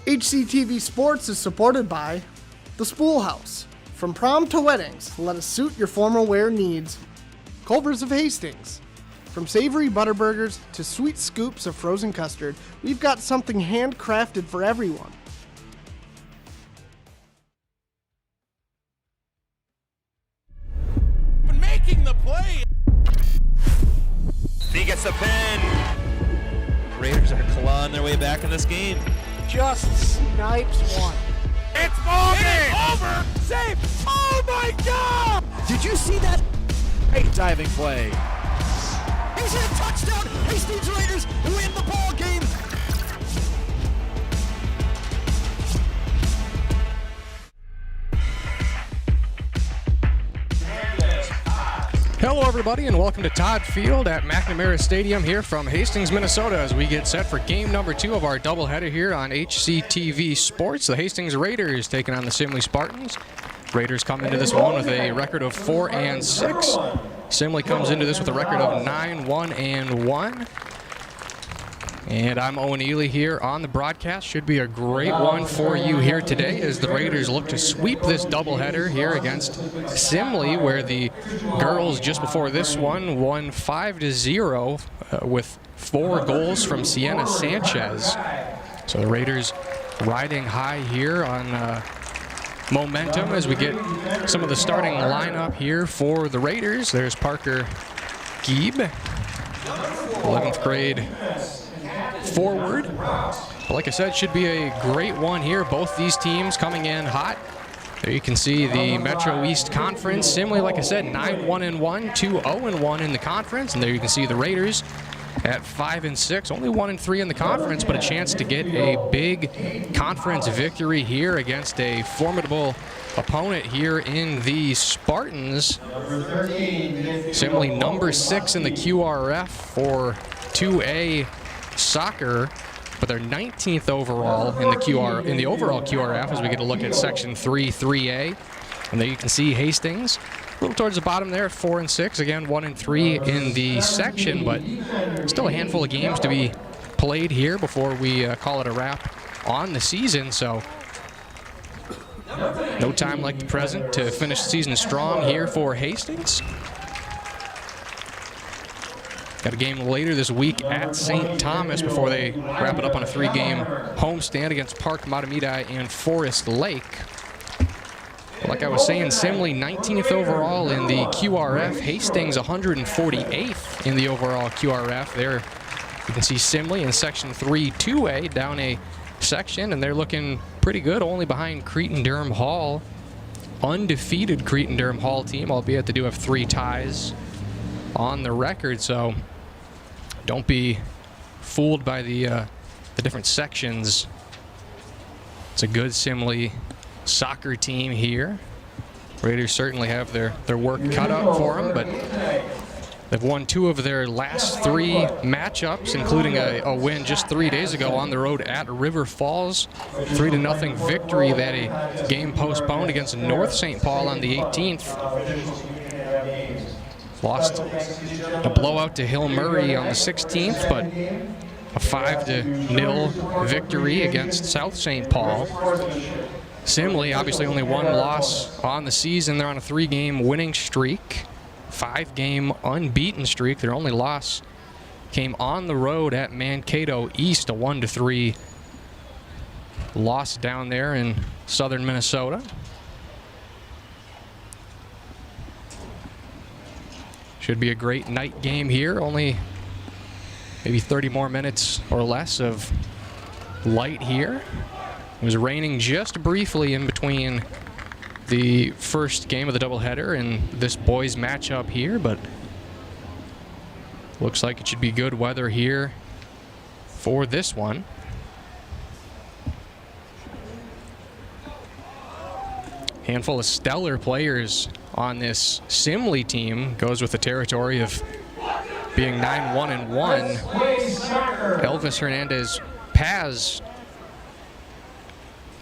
HCTV Sports is supported by The Spool House. From prom to weddings, let us suit your formal wear needs. Culver's of Hastings. From savory butterburgers to sweet scoops of frozen custard, we've got something handcrafted for everyone. Making the play. He gets the pin. Raiders are clawing their way back in this game. Just snipes one. It's over. Safe. Oh my God! Did you see that? Great diving play. He's hit a touchdown. Hastings Raiders win the ball game. Hello everybody and welcome to Todd Field at McNamara Stadium here from Hastings, Minnesota as we get set for game number 2 of our doubleheader here on HCTV Sports. The Hastings Raiders taking on the Simley Spartans. Raiders come into this one with a record of 4-6. Simley comes into this with a record of 9-1-1. And I'm Owen Ely here on the broadcast. Should be a great one for you here today as the Raiders look to sweep this doubleheader here against Simley, where the girls just before this one won 5-0 with 4 goals from Sienna Sanchez. So the Raiders riding high here on momentum as we get some of the starting lineup here for the Raiders. There's Parker Gieb, 11th grade forward. But like I said, should be a great one here. Both these teams coming in hot. There you can see the Metro East Conference. Simley, like I said, 9-1-1, 2-0-1 in the conference. And there you can see the Raiders at 5-6, only 1-3 in the conference, but a chance to get a big conference victory here against a formidable opponent here in the Spartans. Simley number 6 in the QRF for 2A soccer, but they're 19th overall in the overall QRF as we get a look at section 3A. And there you can see Hastings a little towards the bottom there, 4-6, again 1-3 in the section, but still a handful of games to be played here before we call it a wrap on the season. So no time like the present to finish the season strong here for Hastings. Got a game later this week at St. Thomas before they wrap it up on a 3-game homestand against Park Matamidi and Forest Lake. Like I was saying, Simley 19th overall in the QRF, Hastings 148th in the overall QRF. There you can see Simley in section 3-2A down a section, and they're looking pretty good, only behind Cretin-Derham Hall. Undefeated Cretin-Derham Hall team, albeit they do have 3 ties on the record, so don't be fooled by the different sections. It's a good Simley soccer team here. Raiders certainly have their work cut out for them, but they've won 2 of their last 3 matchups, including a win just 3 days ago on the road at River Falls. 3-0 victory that a game postponed against North St. Paul on the 18th. Lost a blowout to Hill Murray on the 16th, but a 5-0 victory against South St. Paul. Simley, obviously only 1 loss on the season. They're on a 3-game winning streak, 5-game unbeaten streak. Their only loss came on the road at Mankato East, a 1-3 loss down there in southern Minnesota. Should be a great night game here. Only maybe 30 more minutes or less of light here. It was raining just briefly in between the first game of the doubleheader and this boys matchup here, but looks like it should be good weather here for this one. Handful of stellar players on this Simley team. Goes with the territory of being 9-1-1. Elvis Hernandez Paz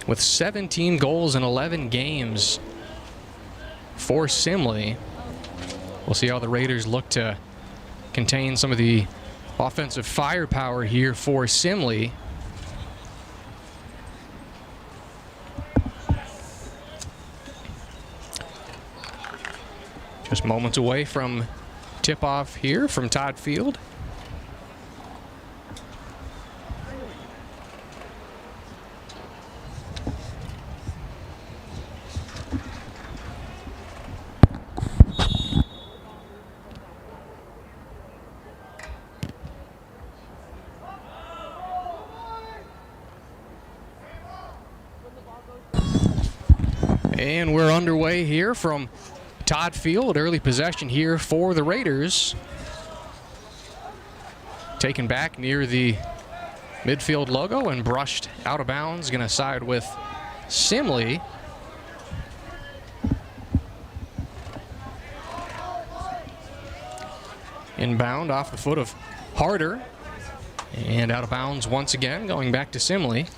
with 17 goals in 11 games for Simley. We'll see how the Raiders look to contain some of the offensive firepower here for Simley. Just moments away from tip-off here from Todd Field. And we're underway here from Todd Field. Early possession here for the Raiders. Taken back near the midfield logo and brushed out of bounds. Going to side with Simley. Inbound off the foot of Harder. And out of bounds once again, going back to Simley.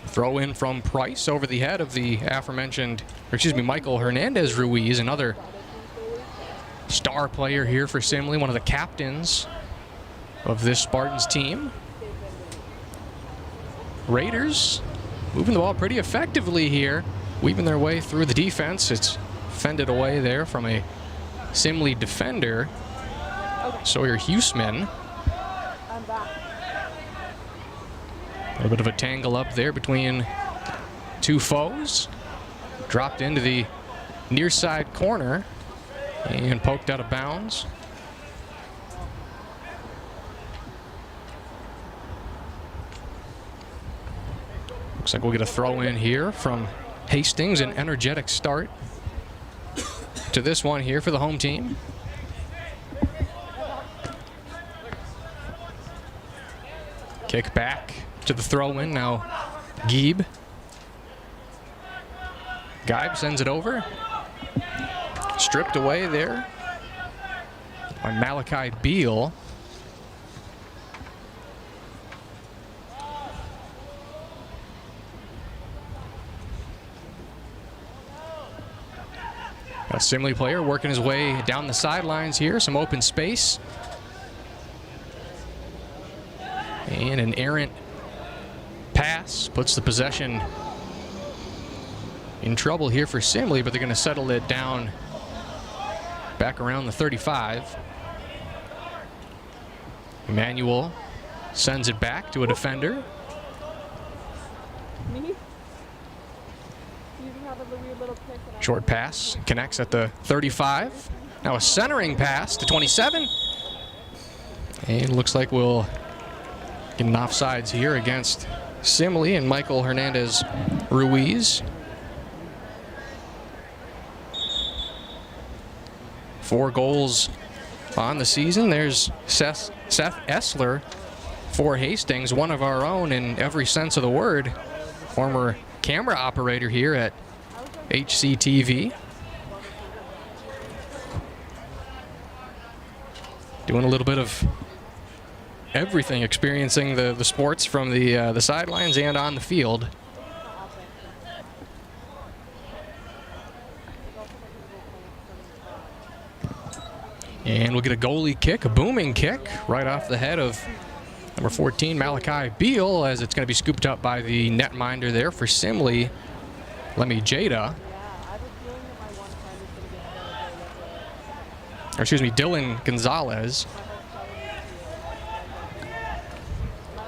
Throw in from Price over the head of the Michael Hernandez Ruiz, another star player here for Simley, one of the captains of this Spartans team. Raiders moving the ball pretty effectively here, weaving their way through the defense. It's fended away there from a Simley defender, Sawyer Huseman. A little bit of a tangle up there between two foes. Dropped into the near side corner and poked out of bounds. Looks like we'll get a throw in here from Hastings, an energetic start to this one here for the home team. Kick back to the throw-in now. Geib sends it over. Stripped away there by Malachi Beal. A Simley player working his way down the sidelines here. Some open space. And an errant pass puts the possession in trouble here for Simley, but they're going to settle it down back around the 35. Emmanuel sends it back to a defender. Short pass connects at the 35. Now a centering pass to 27. And looks like we'll get an offsides here against Simley and Michael Hernandez Ruiz. 4 goals on the season. There's Seth Essler for Hastings, one of our own in every sense of the word. Former camera operator here at HCTV. Doing a little bit of everything, experiencing the sports from the sidelines and on the field. And we'll get a goalie kick, a booming kick, right off the head of number 14, Malachi Beal, as it's going to be scooped up by the netminder there for Simley, Lemmy Jada. Or excuse me, Dylan Gonzalez.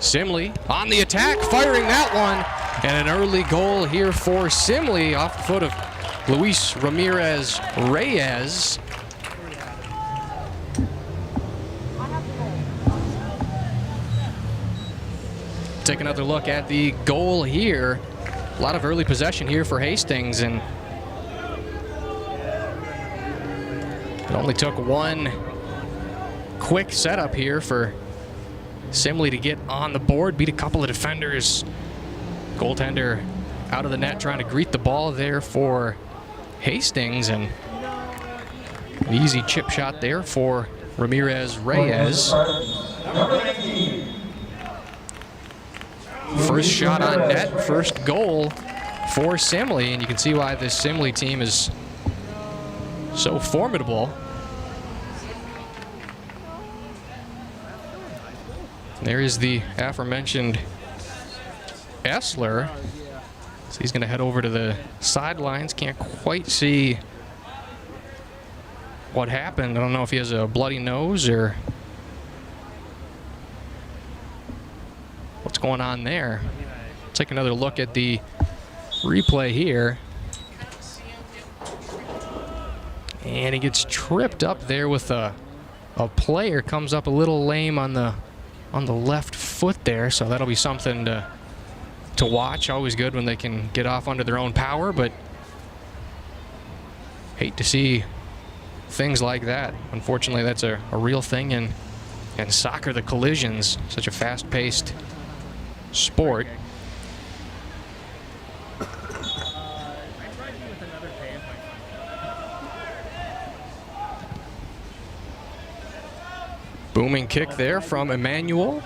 Simley on the attack, firing that one. And an early goal here for Simley off the foot of Luis Ramirez Reyes. Take another look at the goal here. A lot of early possession here for Hastings, and it only took one quick setup here for Simley to get on the board, beat a couple of defenders. Goaltender out of the net trying to greet the ball there for Hastings, and an easy chip shot there for Ramirez Reyes. First shot on net, first goal for Simley, and you can see why this Simley team is so formidable. There is the aforementioned Essler. So he's going to head over to the sidelines. Can't quite see what happened. I don't know if he has a bloody nose or what's going on there. Take another look at the replay here. And he gets tripped up there with a player. Comes up a little lame on the left foot there, so that'll be something to watch. Always good when they can get off under their own power, but hate to see things like that. Unfortunately, that's a real thing in soccer, the collisions, such a fast-paced sport. Booming kick there from Emmanuel.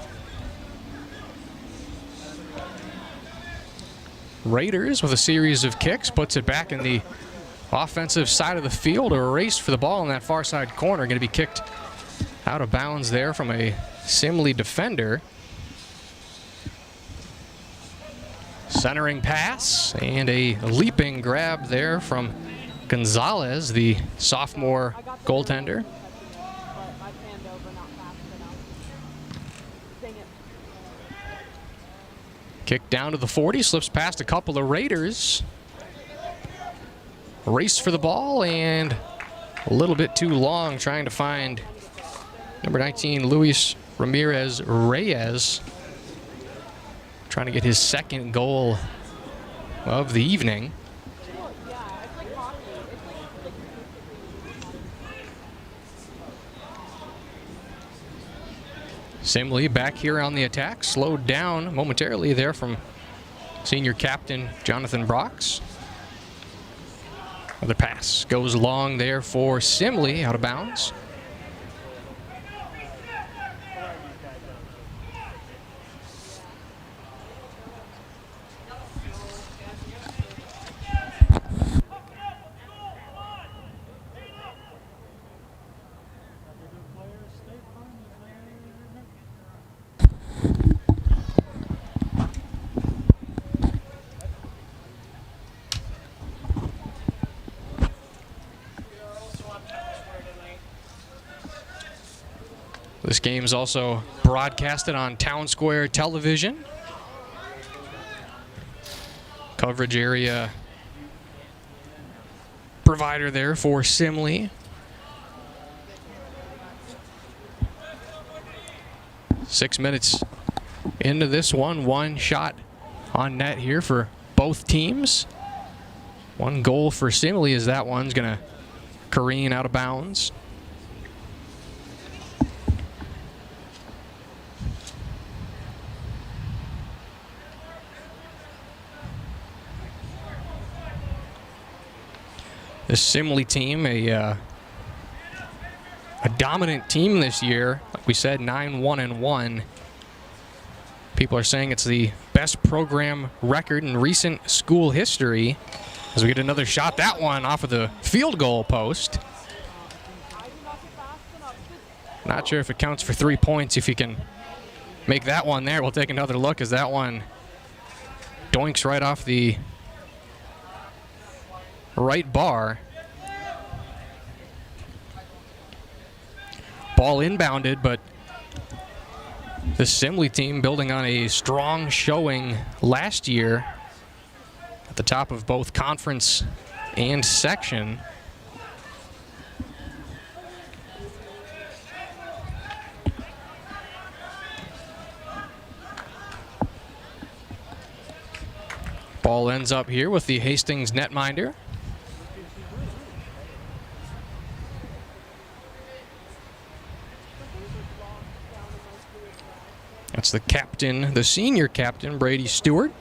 Raiders with a series of kicks puts it back in the offensive side of the field. A race for the ball in that far side corner. Going to be kicked out of bounds there from a Simley defender. Centering pass and a leaping grab there from Gonzalez, the sophomore goaltender. Kick down to the 40, slips past a couple of Raiders. Race for the ball and a little bit too long trying to find number 19, Luis Ramirez Reyes. Trying to get his second goal of the evening. Simley back here on the attack, slowed down momentarily there from senior captain Jonathan Brox. The pass goes long there for Simley, out of bounds. This game is also broadcasted on Town Square Television. Coverage area provider there for Simley. Six minutes into this one shot on net here for both teams. One goal for Simley as that one's going to careen out of bounds. The Simley team, a dominant team this year. Like we said, 9-1-1. People are saying it's the best program record in recent school history. As we get another shot, that one off of the field goal post. Not sure if it counts for 3 points if you can make that one there. We'll take another look as that one doinks right off the right bar. Ball inbounded, but the Simley team building on a strong showing last year at the top of both conference and section. Ball ends up here with the Hastings netminder. That's the captain, the senior captain, Brady Stewart.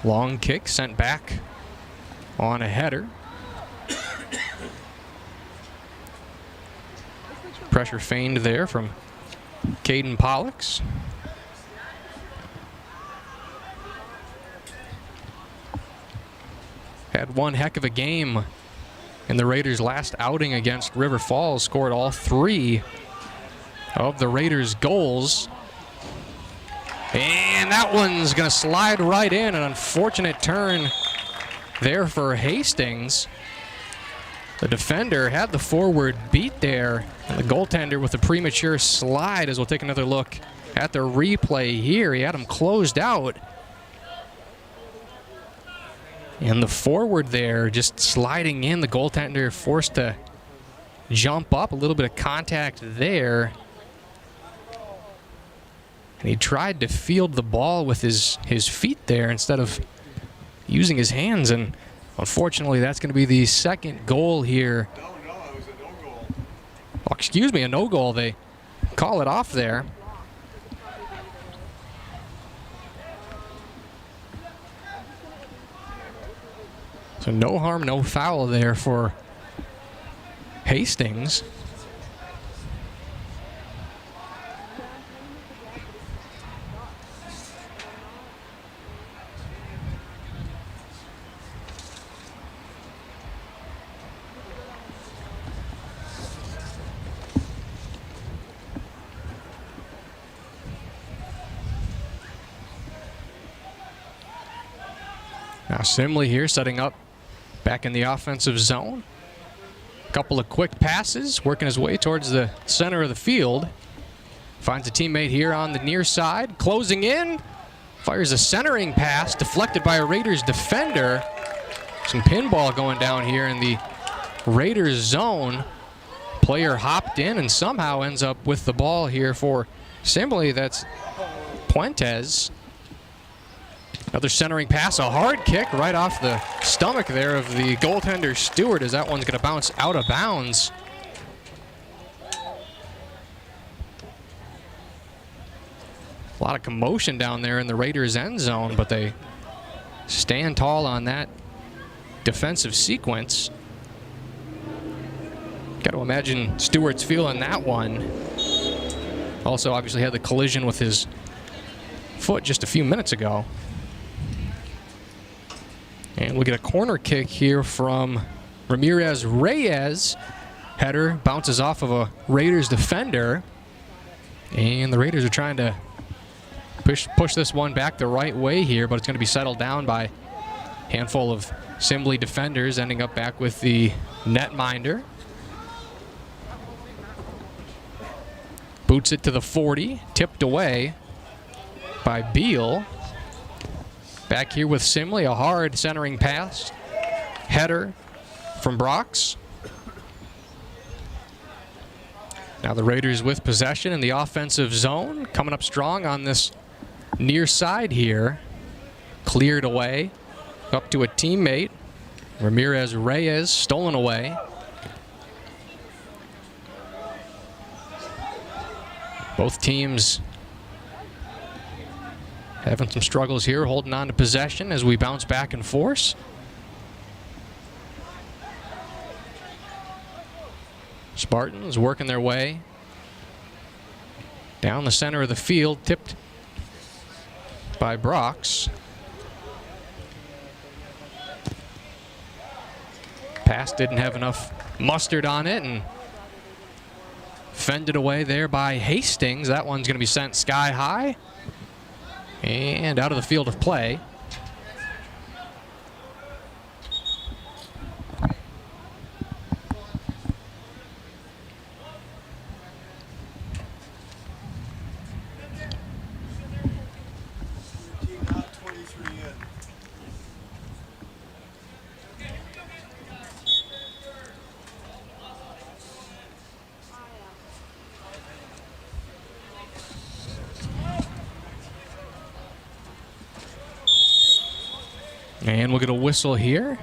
Long kick sent back on a header. Pressure feigned there from Caden Pollux. Had one heck of a game in the Raiders' last outing against River Falls. Scored all 3 of the Raiders' goals. And that one's going to slide right in. An unfortunate turn there for Hastings. The defender had the forward beat there, and the goaltender with a premature slide, as we'll take another look at the replay here. He had him closed out. And the forward there just sliding in, the goaltender forced to jump up, a little bit of contact there. And he tried to field the ball with his feet there instead of using his hands. And unfortunately, that's going to be the second goal here. No, it was a no-goal. Oh, excuse me, a no goal. They call it off there. So no harm, no foul there for Hastings. Now Simley here setting up back in the offensive zone. Couple of quick passes, working his way towards the center of the field. Finds a teammate here on the near side, closing in. Fires a centering pass, deflected by a Raiders defender. Some pinball going down here in the Raiders zone. Player hopped in and somehow ends up with the ball here for Simley. That's Puentes. Another centering pass, a hard kick right off the stomach there of the goaltender Stewart, as that one's going to bounce out of bounds. A lot of commotion down there in the Raiders' end zone, but they stand tall on that defensive sequence. Got to imagine Stewart's feeling that one. Also, obviously, had the collision with his foot just a few minutes ago. And we'll get a corner kick here from Ramirez Reyes. Header bounces off of a Raiders defender. And the Raiders are trying to push this one back the right way here, but it's going to be settled down by a handful of Simley defenders, ending up back with the netminder. Boots it to the 40, tipped away by Beal. Back here with Simley, a hard centering pass. Header from Brox. Now the Raiders with possession in the offensive zone. Coming up strong on this near side here. Cleared away. Up to a teammate. Ramirez Reyes stolen away. Both teams having some struggles here, holding on to possession as we bounce back and forth. Spartans working their way down the center of the field, tipped by Brox. Pass didn't have enough mustard on it and fended away there by Hastings. That one's going to be sent sky high and out of the field of play. And we'll get a whistle here.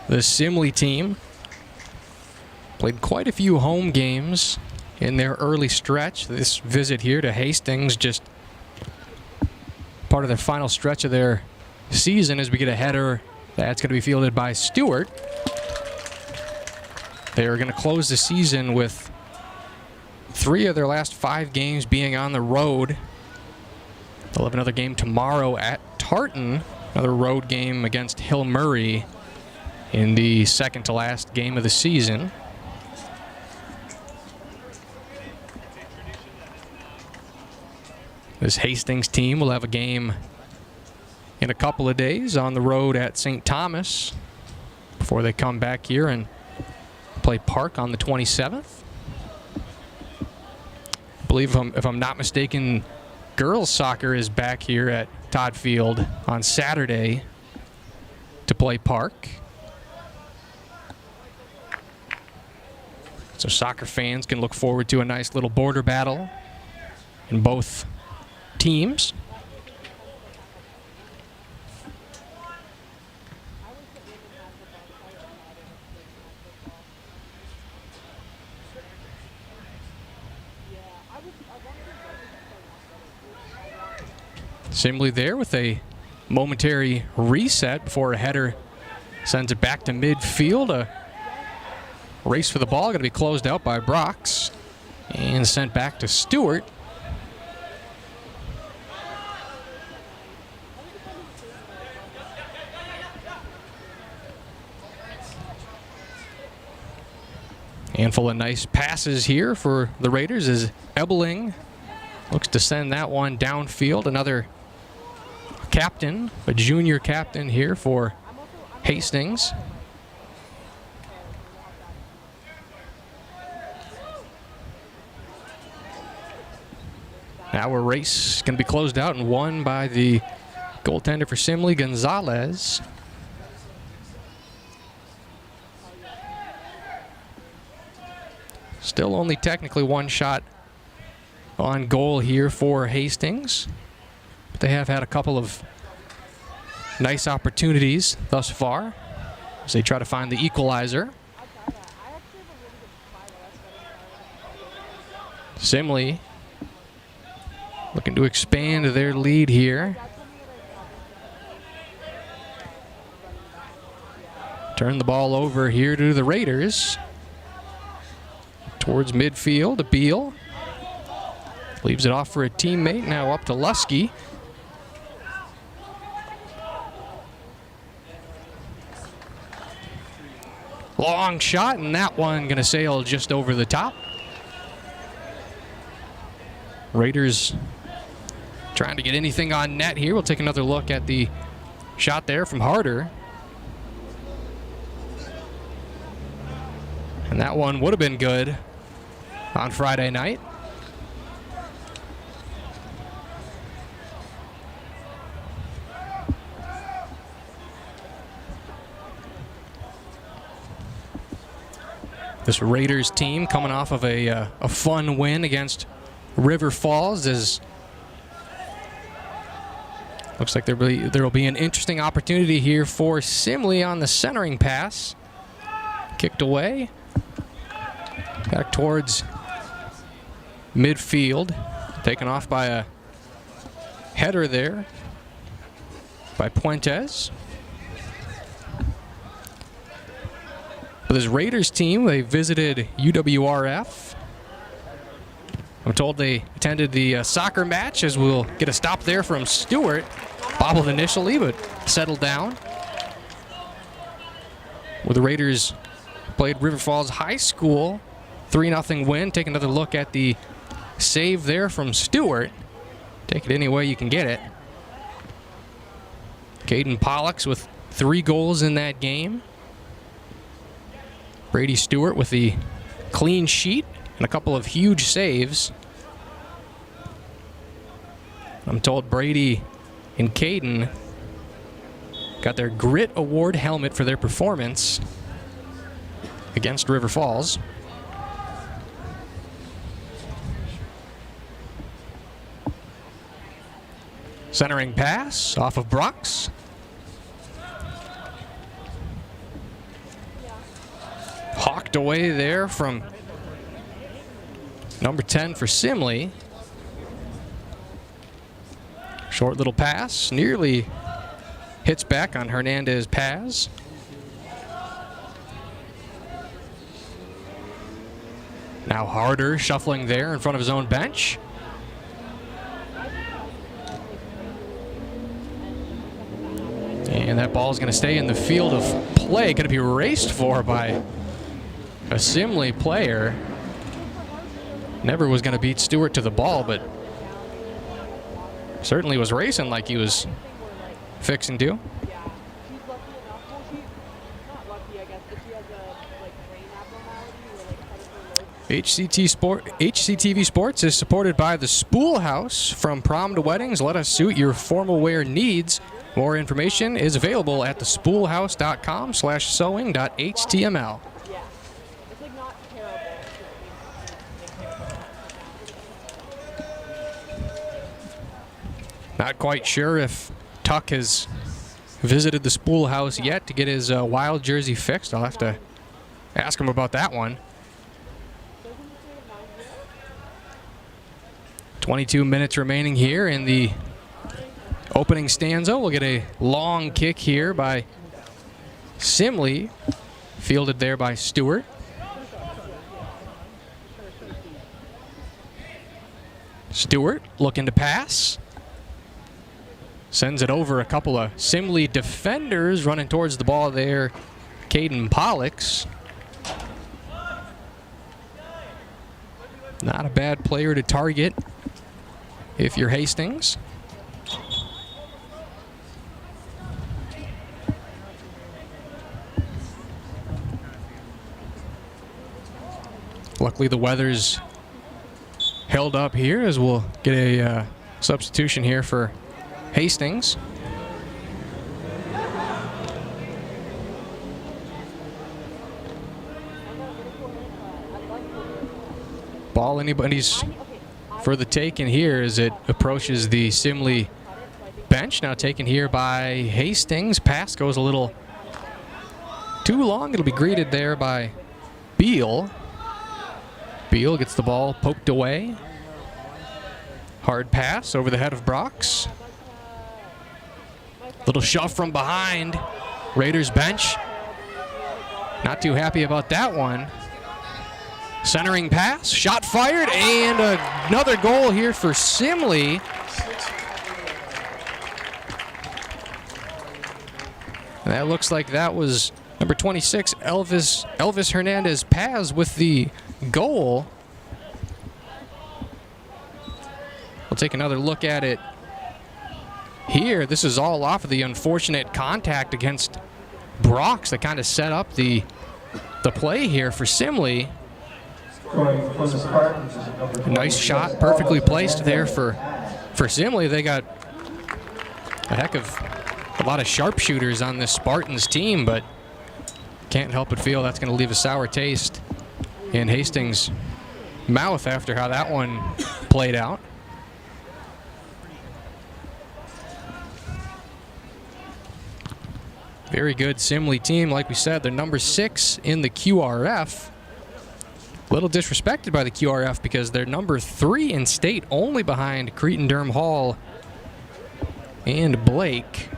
The Simley team played quite a few home games in their early stretch. This visit here to Hastings, just part of the final stretch of their season, as we get a header that's going to be fielded by Stewart. They are going to close the season with 3 of their last 5 games being on the road They'll have another game tomorrow at Tartan, another road game against Hill Murray in the second to last game of the season. This Hastings team will have a game in a couple of days on the road at St. Thomas before they come back here and play Park on the 27th. I believe, if I'm not mistaken, girls soccer is back here at Todd Field on Saturday to play Park. So soccer fans can look forward to a nice little border battle in both teams. Simley there with a momentary reset before a header sends it back to midfield. A race for the ball going to be closed out by Brox and sent back to Stewart. Handful of nice passes here for the Raiders as Ebeling looks to send that one downfield. Another captain, a junior captain here for Hastings. Now a race can be closed out and won by the goaltender for Simley, Gonzalez. Still only technically one shot on goal here for Hastings. But they have had a couple of nice opportunities thus far as they try to find the equalizer. Simley looking to expand their lead here. Turn the ball over here to the Raiders. Towards midfield, Beal leaves it off for a teammate, now up to Lusky. Long shot, and that one going to sail just over the top. Raiders trying to get anything on net here. We'll take another look at the shot there from Harder. And that one would have been good on Friday night. This Raiders team coming off of a fun win against River Falls. As looks like there will be an interesting opportunity here for Simley on the centering pass. Kicked away. Back towards midfield. Taken off by a header there by Puentes. But this Raiders team, they visited UWRF. I'm told they attended the soccer match, as we'll get a stop there from Stewart. Bobbled initially, but settled down. Where the Raiders played River Falls High School. 3-0 win. Take another look at the save there from Stewart. Take it any way you can get it. Caden Pollux with 3 goals in that game. Brady Stewart with the clean sheet and a couple of huge saves. I'm told Brady and Caden got their Grit Award helmet for their performance against River Falls. Centering pass off of Brox. Hawked away there from number 10 for Simley. Short little pass, nearly hits back on Hernandez Paz. Now Harder shuffling there in front of his own bench. And that ball is going to stay in the field of play. Going to be raced for by a Simley player. Never was going to beat Stewart to the ball, but certainly was racing like he was fixing to. HCTV Sports is supported by the Spool House. From prom to weddings, let us suit your formal wear needs. More information is available at thespoolhouse.com/sewing.html. Not quite sure if Tuck has visited the Spool House yet to get his Wild jersey fixed. I'll have to ask him about that one. 22 minutes remaining here in the opening stanza. We'll get a long kick here by Simley, fielded there by Stewart. Stewart looking to pass. Sends it over a couple of Simley defenders running towards the ball there. Caden Pollux. Not a bad player to target if you're Hastings. Luckily the weather's held up here as we'll get a substitution here for Hastings. Ball anybody's for the taken here as it approaches the Simley bench. Now taken here by Hastings. Pass goes a little too long. It'll be greeted there by Beal. Beal gets the ball poked away. Hard pass over the head of Brox. Little shove from behind. Raiders bench. Not too happy about that one. Centering pass, shot fired, and another goal here for Simley. That looks like that was number 26, Elvis Hernandez Paz with the goal. We'll take another look at it here. This is all off of the unfortunate contact against Brox that kind of set up the play here for Simley. A nice shot, perfectly placed there for Simley. They got a lot of sharpshooters on this Spartans team, but can't help but feel that's going to leave a sour taste in Hastings' mouth after how that one played out. Very good Simley team. Like we said, they're number 6 in the QRF. A little disrespected by the QRF because they're number 3 in state, only behind Cretin-Derham Hall and Blake.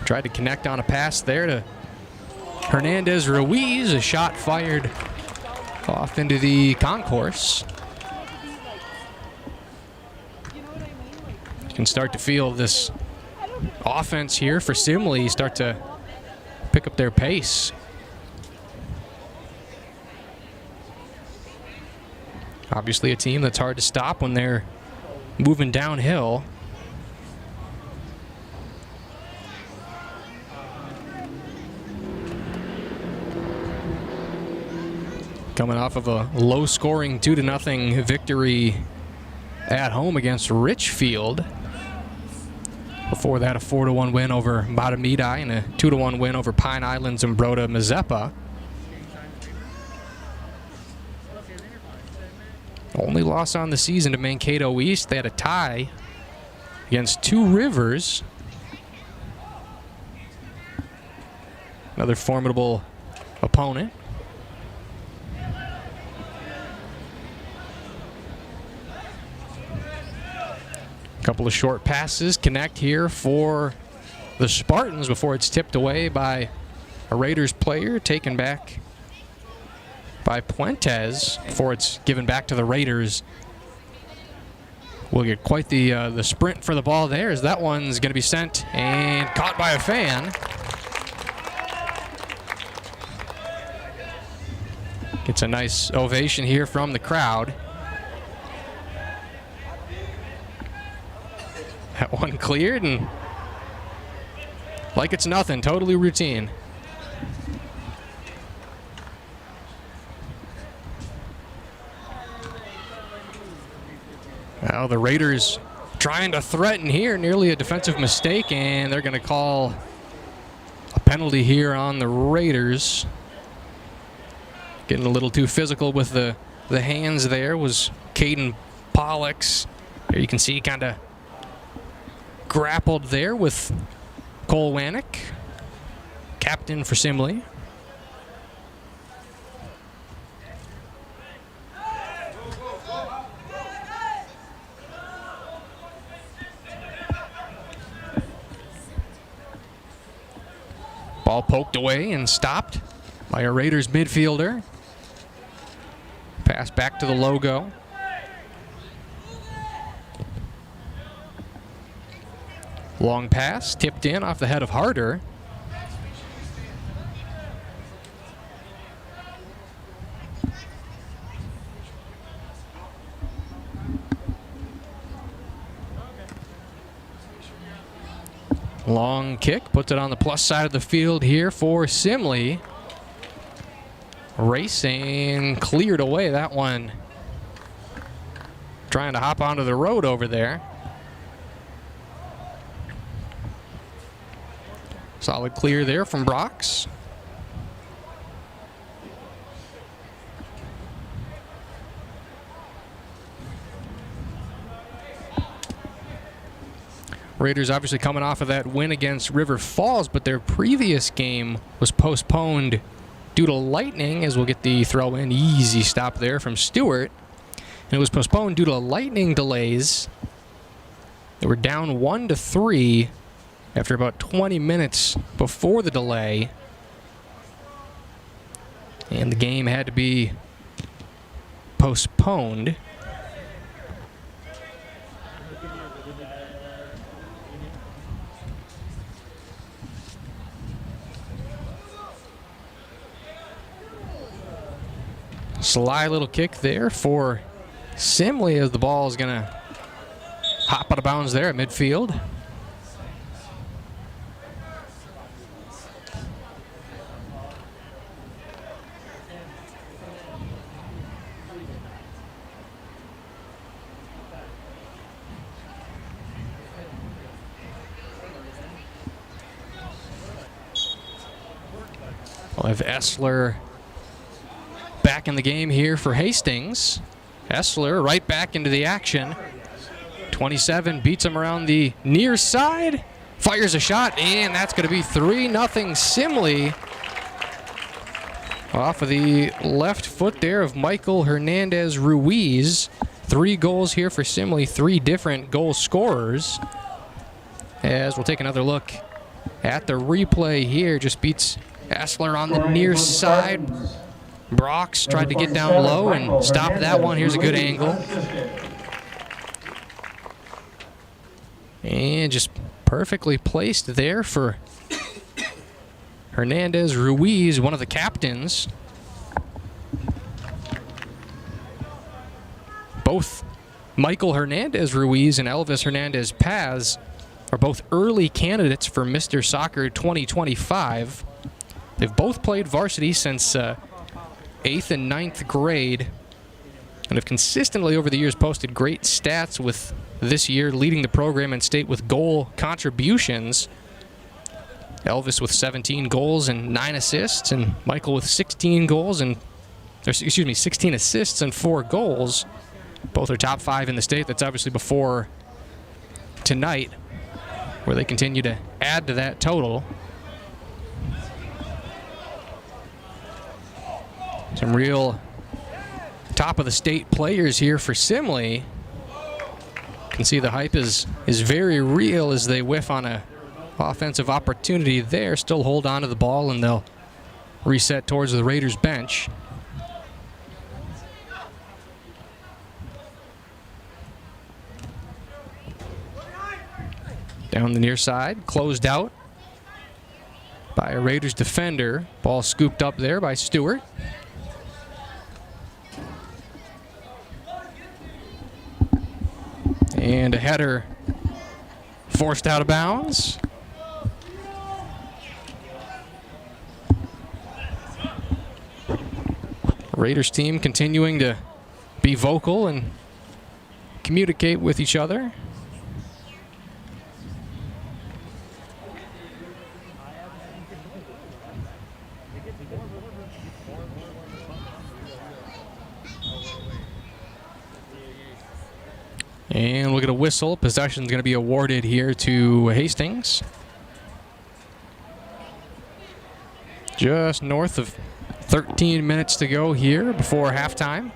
Tried to connect on a pass there to Hernandez Ruiz. A shot fired off into the concourse. You can start to feel this offense here for Simley start to pick up their pace. Obviously a team that's hard to stop when they're moving downhill. Coming off of a low-scoring 2-0 victory at home against Richfield. Before that, a 4-1 win over Matamidi and a 2-1 win over Pine Islands and Broda Mazeppa. Only loss on the season to Mankato East. They had a tie against Two Rivers. Another formidable opponent. Couple of short passes connect here for the Spartans before it's tipped away by a Raiders player, taken back by Puentes before it's given back to the Raiders We'll get quite the sprint for the ball there, as that one's going to be sent and caught by a fan. Gets a nice ovation here from the crowd. That one cleared, and like it's nothing, totally routine. Now the Raiders trying to threaten here, nearly a defensive mistake, and they're going to call a penalty here on the Raiders. Getting a little too physical with the hands there was Caden Pollux. Here you can see kind of grappled there with Cole Wannick, captain for Simley. Ball poked away and stopped by a Raiders midfielder. Pass back to the logo. Long pass, tipped in off the head of Harder. Long kick, puts it on the plus side of the field here for Simley. Racing, cleared away that one. Trying to hop onto the road over there. Solid clear there from Brox. Raiders obviously coming off of that win against River Falls, but their previous game was postponed due to lightning, as we'll get the throw in. Easy stop there from Stewart. And it was postponed due to lightning delays. They were down 1-3 after about 20 minutes before the delay. And the game had to be postponed. Sly little kick there for Simley, as the ball is going to hop out of bounds there at midfield. We'll have Essler back in the game here for Hastings. Essler right back into the action. 27 beats him around the near side. Fires a shot, and that's going to be 3-0 Simley. Off of the left foot there of Michael Hernandez Ruiz. 3 goals here for Simley, 3 different goal scorers. As we'll take another look at the replay here. Just beats Essler on the near side. Brox tried to get down low and stop that one. Here's a good angle. And just perfectly placed there for Hernandez Ruiz, one of the captains. Both Michael Hernandez Ruiz and Elvis Hernandez Paz are both early candidates for Mr. Soccer 2025. They've both played varsity since 8th and 9th grade, and have consistently over the years posted great stats, with this year leading the program in state with goal contributions. Elvis with 17 goals and 9 assists, and Michael with 16 assists and 4 goals. Both are top 5 in the state. That's obviously before tonight, where they continue to add to that total. Some real top-of-the-state players here for Simley. You can see the hype is very real as they whiff on a offensive opportunity there. Still hold on to the ball, and they'll reset towards the Raiders bench. Down the near side, closed out by a Raiders defender. Ball scooped up there by Stewart. And a header forced out of bounds. Raiders team continuing to be vocal and communicate with each other. And we'll get a whistle. Possession is going to be awarded here to Hastings. Just north of 13 minutes to go here before halftime.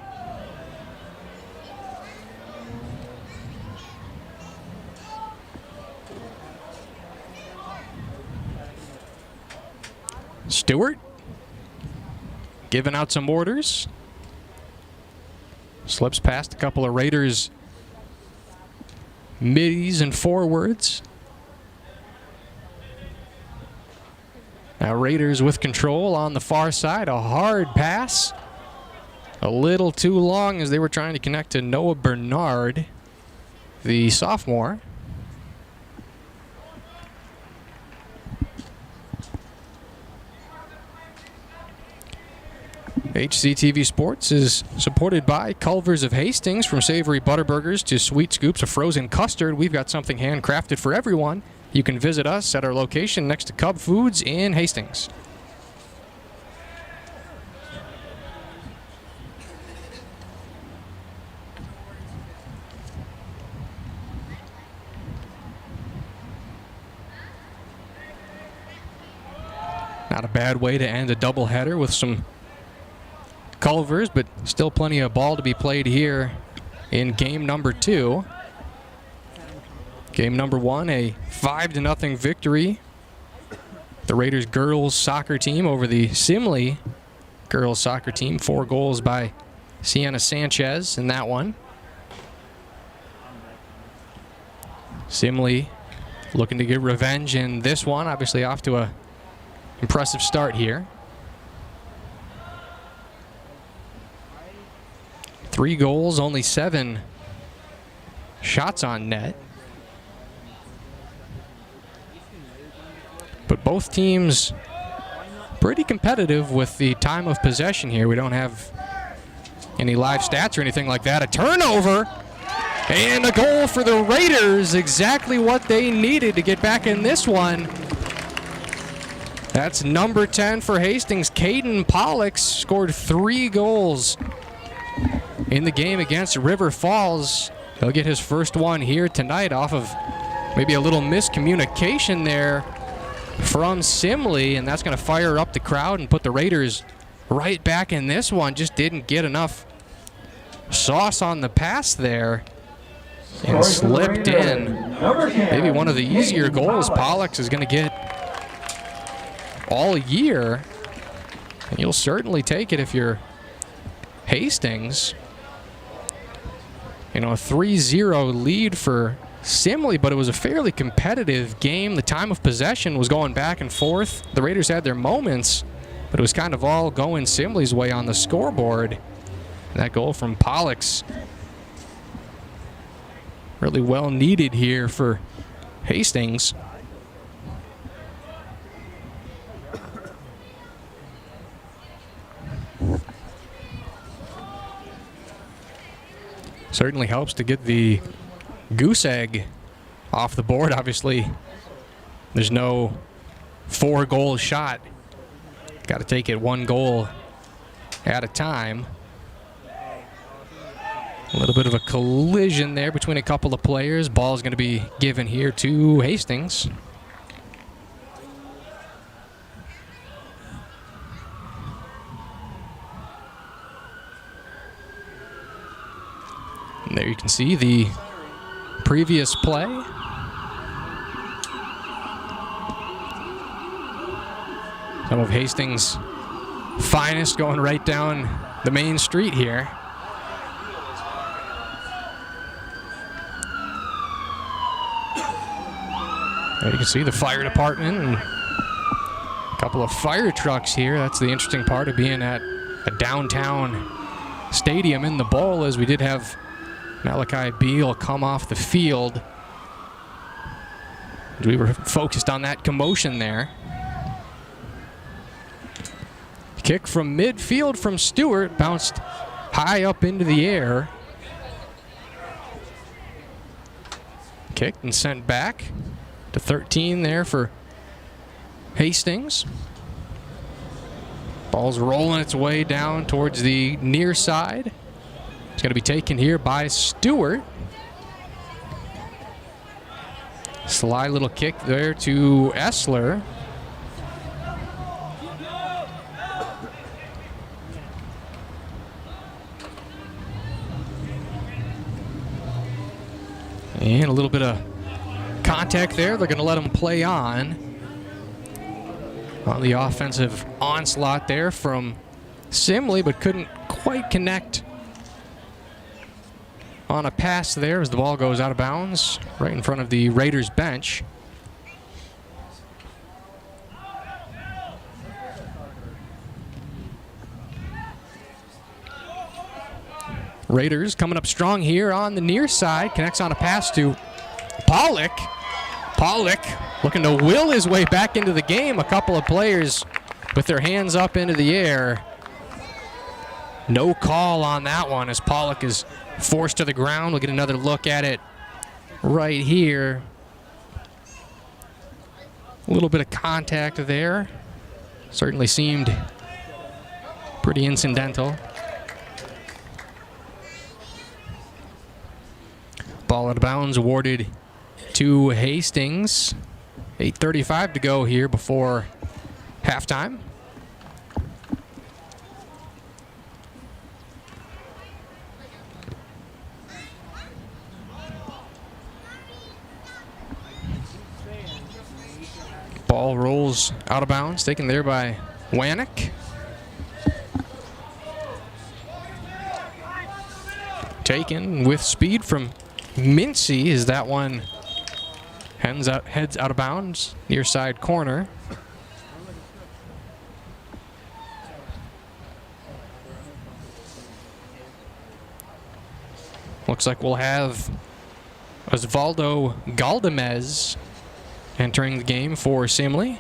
Stewart giving out some orders. Slips past a couple of Raiders middies and forwards. Now Raiders with control on the far side. A hard pass. A little too long as they were trying to connect to Noah Bernard, the sophomore. HCTV Sports is supported by Culver's of Hastings. From savory butterburgers to sweet scoops of frozen custard, we've got something handcrafted for everyone. You can visit us at our location next to Cub Foods in Hastings. Not a bad way to end a doubleheader with some Culver's, but still plenty of ball to be played here in game number 2. Game number 1, a 5-0 victory. The Raiders girls soccer team over the Simley girls soccer team. 4 goals by Sienna Sanchez in that one. Simley looking to get revenge in this one. Obviously off to a impressive start here. 3 goals, only 7 shots on net. But both teams pretty competitive with the time of possession here. We don't have any live stats or anything like that. A turnover and a goal for the Raiders. Exactly what they needed to get back in this one. That's number 10 for Hastings. Caden Pollock scored 3 goals in the game against River Falls. He'll get his first one here tonight off of maybe a little miscommunication there from Simley, and that's going to fire up the crowd and put the Raiders right back in this one. Just didn't get enough sauce on the pass there and slipped in. Maybe one of the easier goals Pollock is going to get all year, and you'll certainly take it if you're Hastings. You know, a 3-0 lead for Simley, but it was a fairly competitive game. The time of possession was going back and forth. The Raiders had their moments, but it was kind of all going Simley's way on the scoreboard. And that goal from Pollock's really well needed here for Hastings. Certainly helps to get the goose egg off the board. Obviously, there's no 4-goal shot. Got to take it 1 goal at a time. A little bit of a collision there between a couple of players. Ball's going to be given here to Hastings. And there you can see the previous play. Some of Hastings' finest going right down the main street here. There you can see the fire department and a couple of fire trucks here. That's the interesting part of being at a downtown stadium in the bowl, as we did have Malachi Beal come off the field. We were focused on that commotion there. Kick from midfield from Stewart, bounced high up into the air. Kicked and sent back to 13 there for Hastings. Ball's rolling its way down towards the near side. It's going to be taken here by Stewart. Sly little kick there to Essler. And a little bit of contact there. They're going to let him play on the offensive onslaught there from Simley, but couldn't quite connect on a pass there as the ball goes out of bounds right in front of the Raiders bench. Raiders coming up strong here on the near side. Connects on a pass to Pollock. Pollock looking to will his way back into the game. A couple of players with their hands up into the air. No call on that one as Pollock is forced to the ground. We'll get another look at it right here. A little bit of contact there. Certainly seemed pretty incidental. Ball out of bounds awarded to Hastings. 8:35 to go here before halftime. Ball rolls out of bounds, taken there by Wanick. Taken with speed from Mincy as that one heads out of bounds, near side corner. Looks like we'll have Osvaldo Galdamez entering the game for Simley.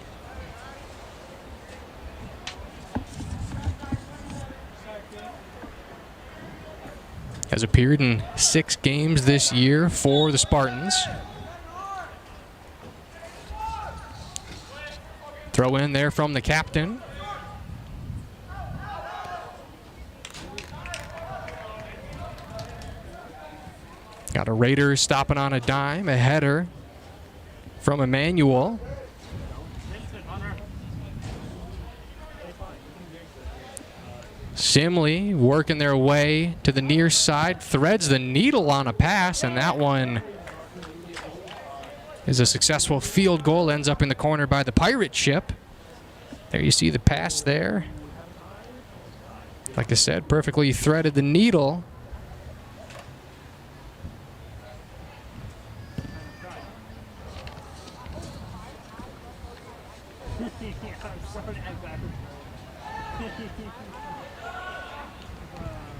Has appeared in 6 games this year for the Spartans. Throw in there from the captain. Got a Raider stopping on a dime, a header from Emmanuel. Simley working their way to the near side, threads the needle on a pass, and that one is a successful field goal, ends up in the corner by the pirate ship. There you see the pass there. Like I said, perfectly threaded the needle.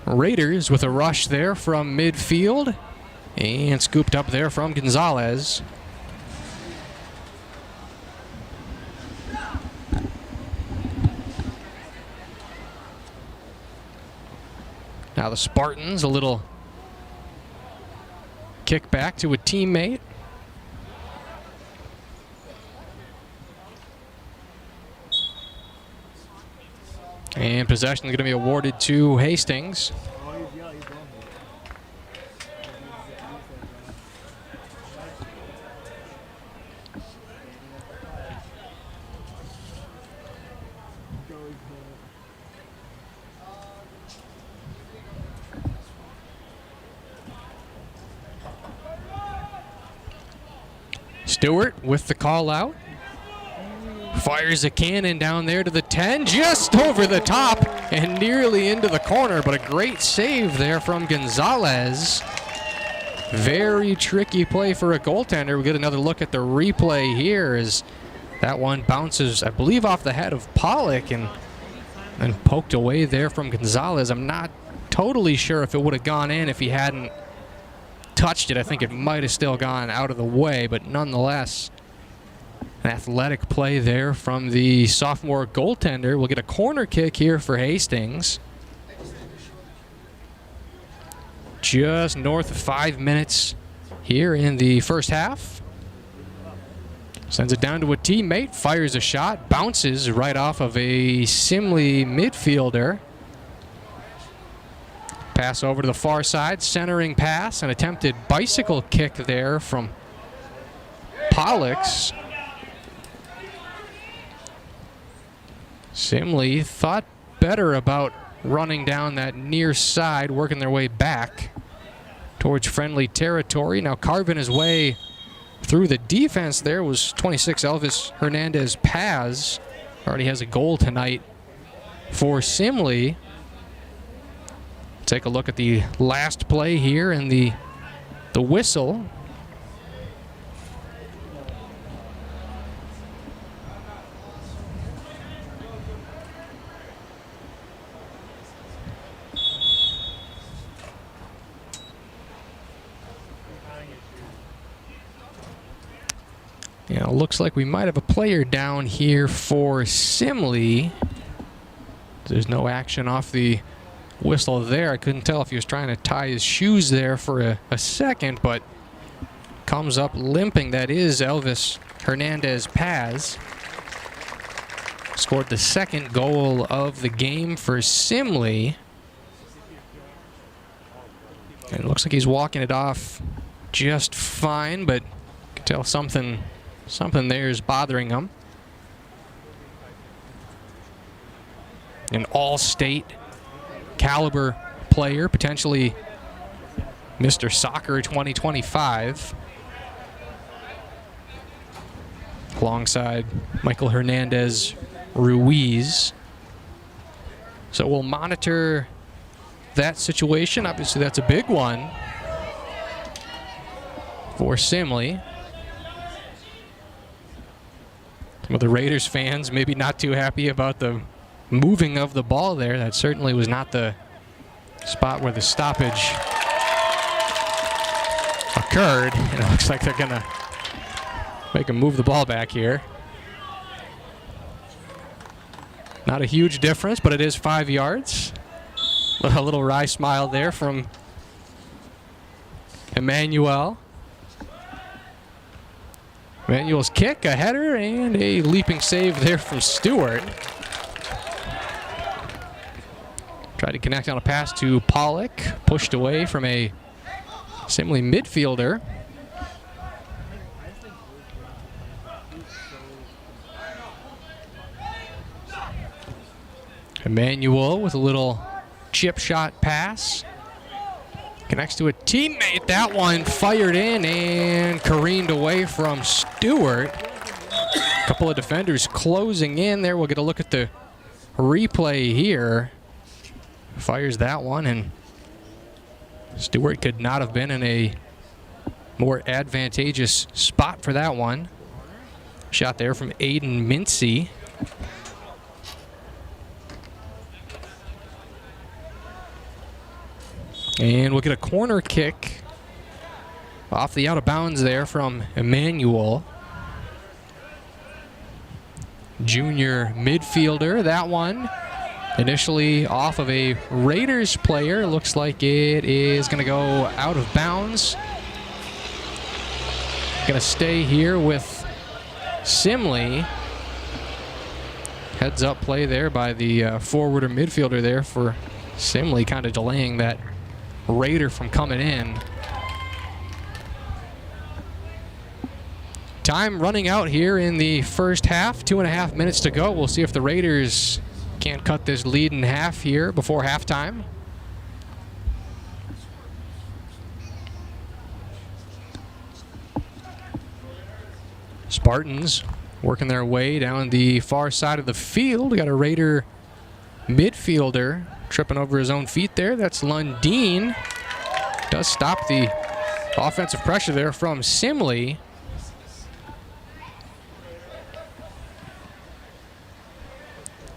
Raiders with a rush there from midfield and scooped up there from Gonzalez. Now the Spartans, a little kick back to a teammate. And possession is going to be awarded to Hastings. Stewart with the call out. Fires a cannon down there to the 10, just over the top and nearly into the corner, but a great save there from Gonzalez. Very tricky play for a goaltender. We get another look at the replay here as that one bounces, I believe, off the head of Pollock and poked away there from Gonzalez. I'm not totally sure if it would have gone in if he hadn't touched it. I think it might have still gone out of the way, but nonetheless, an athletic play there from the sophomore goaltender. We'll get a corner kick here for Hastings. Just north of 5 minutes here in the first half. Sends it down to a teammate, fires a shot, bounces right off of a Simley midfielder. Pass over to the far side, centering pass, an attempted bicycle kick there from Pollux. Simley thought better about running down that near side, working their way back towards friendly territory. Now carving his way through the defense there was 26 Elvis Hernandez Paz. Already has a goal tonight for Simley. Take a look at the last play here and the whistle. Yeah, it looks like we might have a player down here for Simley. There's no action off the whistle there. I couldn't tell if he was trying to tie his shoes there for a second, but comes up limping. That is Elvis Hernandez Paz. Scored the second goal of the game for Simley. And it looks like he's walking it off just fine, but you can tell something there is bothering him. An all-state caliber player, potentially Mr. Soccer 2025, alongside Michael Hernandez Ruiz. So we'll monitor that situation. Obviously, that's a big one for Simley. Some of the Raiders fans maybe not too happy about the moving of the ball there. That certainly was not the spot where the stoppage occurred. And it looks like they're going to make him move the ball back here. Not a huge difference, but it is 5 yards. A little wry smile there from Emmanuel. Emmanuel's kick, a header, and a leaping save there from Stewart. Tried to connect on a pass to Pollock, pushed away from a Simley midfielder. Emmanuel with a little chip shot pass. Connects to a teammate. That one fired in and careened away from Stewart. A couple of defenders closing in there. We'll get a look at the replay here. Fires that one, and Stewart could not have been in a more advantageous spot for that one. Shot there from Aiden Mincy. And we'll get a corner kick off the out of bounds there from Emmanuel. Junior midfielder, that one. Initially off of a Raiders player. Looks like it is going to go out of bounds. Going to stay here with Simley. Heads up play there by the forward or midfielder there for Simley, kind of delaying that Raider from coming in. Time running out here in the first half. 2.5 minutes to go. We'll see if the Raiders can't cut this lead in half here before halftime. Spartans working their way down the far side of the field. We got a Raider midfielder tripping over his own feet there. That's Lundeen. Does stop the Offensive pressure there from Simley.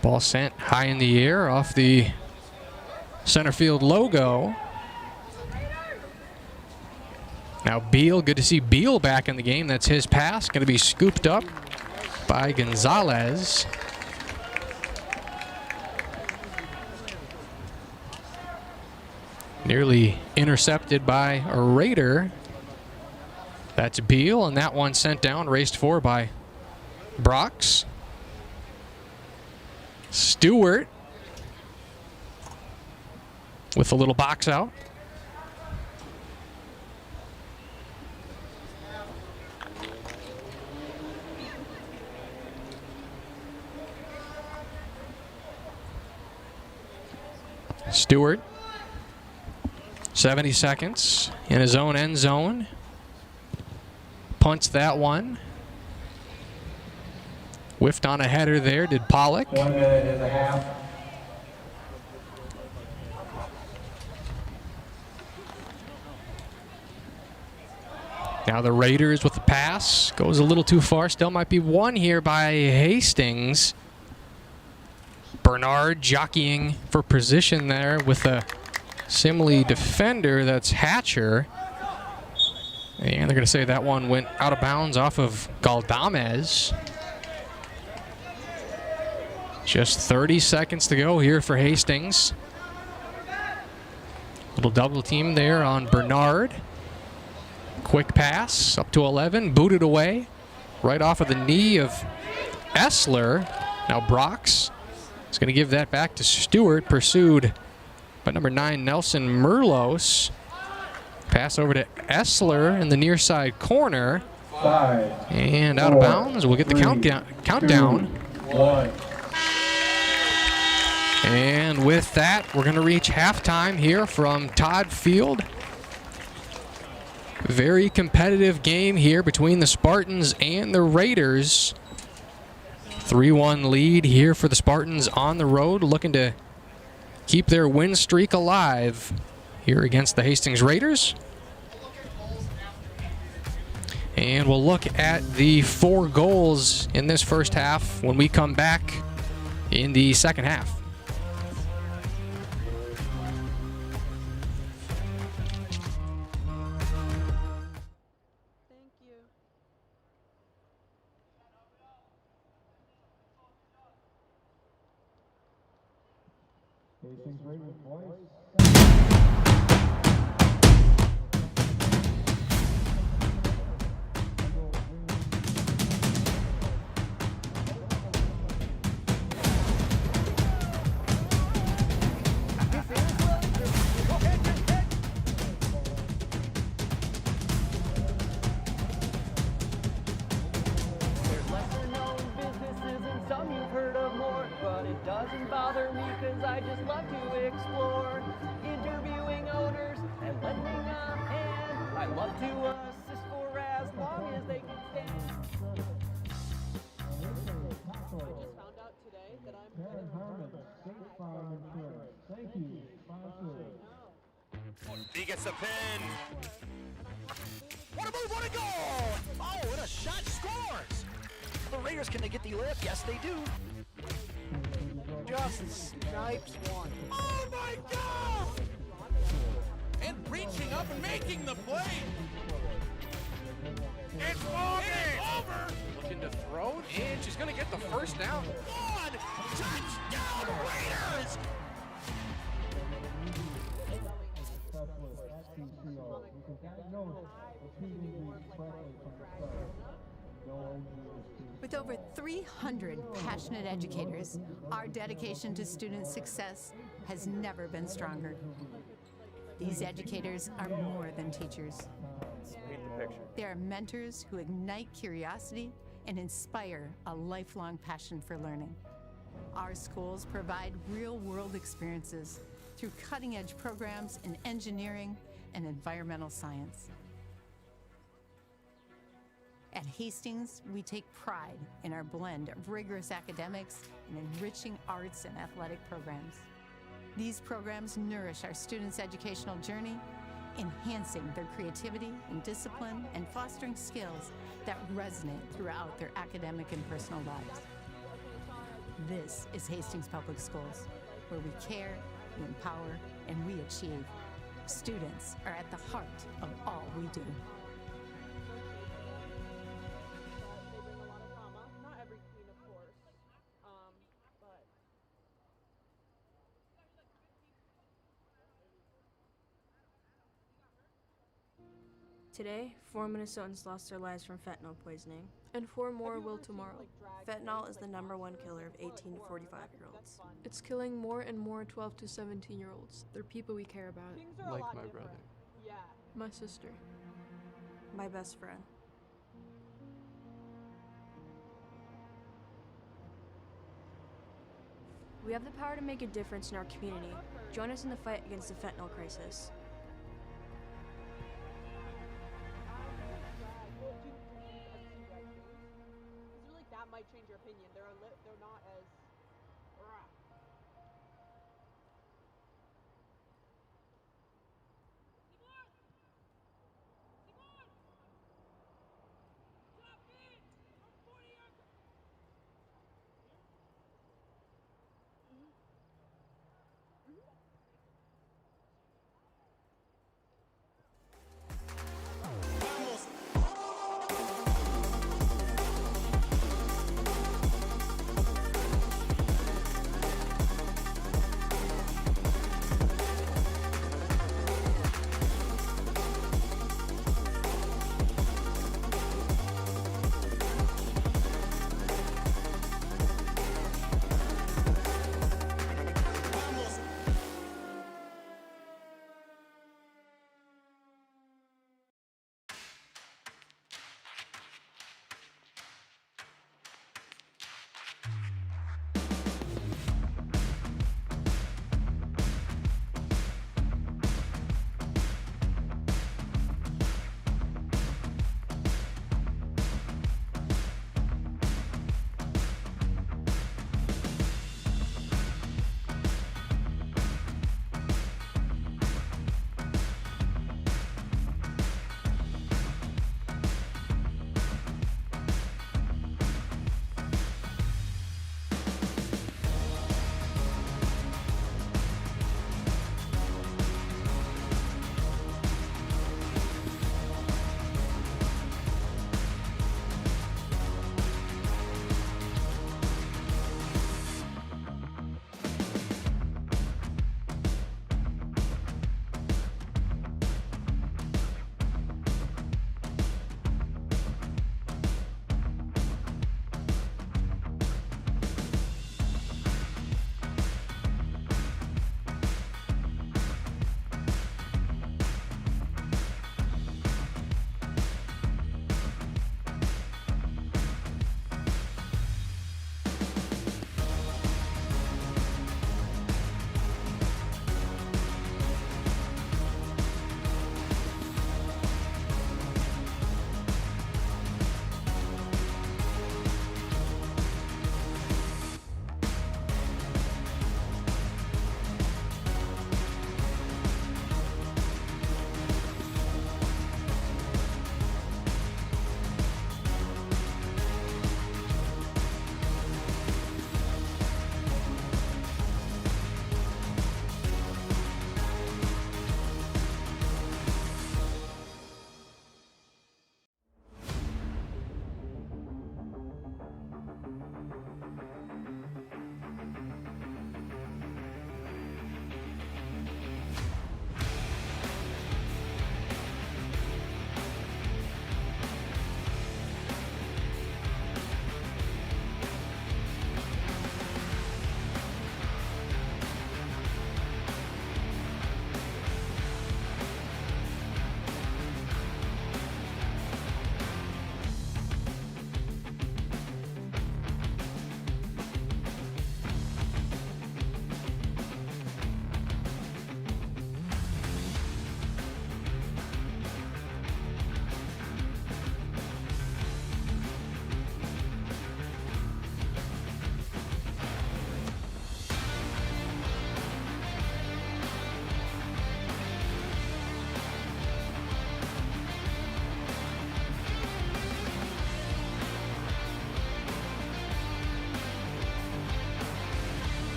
Ball sent high in the air off the center field logo. Now Beal, good to see Beal back in the game. That's his pass, going to be scooped up by Gonzalez. Nearly intercepted by a Raider. That's Beal, and that one sent down, raced for by Brox. Stewart with a little box out. Stewart, 70 seconds in his own end zone. Punts that one. Whiffed on a header there, did Pollock. 1 minute and a half. Now the Raiders with the pass. Goes a little too far. Still might be one here by Hastings. Bernard jockeying for position there with a Simley defender. That's Hatcher. And they're going to say that one went out of bounds off of Galdamez. Just 30 seconds to go here for Hastings. Little double team there on Bernard. Quick pass up to 11, booted away. Right off of the knee of Essler. Now Brox is going to give that back to Stewart, pursued by number 9, Nelson Merlos. Pass over to Essler in the near side corner. 5, and out of bounds. We'll get the 3, countdown. 1. And with that, we're going to reach halftime here from Todd Field. Very competitive game here between the Spartans and the Raiders. 3-1 lead here for the Spartans on the road, looking to keep their win streak alive here against the Hastings Raiders. And we'll look at the 4 goals in this first half when we come back in the second half. Hastings Raiders boys. Doesn't bother me cause I just love to explore, interviewing owners and lending a hand. I love to assist for as long as they can stand. Just found out today that I'm Thank you, sponsor. He gets the pin. What a move, what a goal! Oh, what a shot, scores! The Raiders, can they get the lift? Yes, they do. Just snipes one. Oh my God! And reaching up and making the play. It's over. Looking to throw, and she's going to get the first down. One touchdown Raiders! With over 300 passionate educators, our dedication to student success has never been stronger. These educators are more than teachers. They are mentors who ignite curiosity and inspire a lifelong passion for learning. Our schools provide real-world experiences through cutting-edge programs in engineering and environmental science. At Hastings, we take pride in our blend of rigorous academics and enriching arts and athletic programs. These programs nourish our students' educational journey enhancing their creativity and discipline and fostering skills that resonate throughout their academic and personal lives. This is Hastings Public Schools, where we care, we empower, and we achieve. Students are at the heart of all we do. They bring a lot of drama. Not every queen, of course. But Today, 4 Minnesotans lost their lives from fentanyl poisoning, and 4 more will tomorrow. Fentanyl is the #1 killer of 18 to 45-year-olds. it's killing more and more 12 to 17-year-olds. They're people we care about. Like my brother. Yeah. My sister. My best friend. We have the power to make a difference in our community. Join us in the fight against the fentanyl crisis. That might change your opinion. They're not as.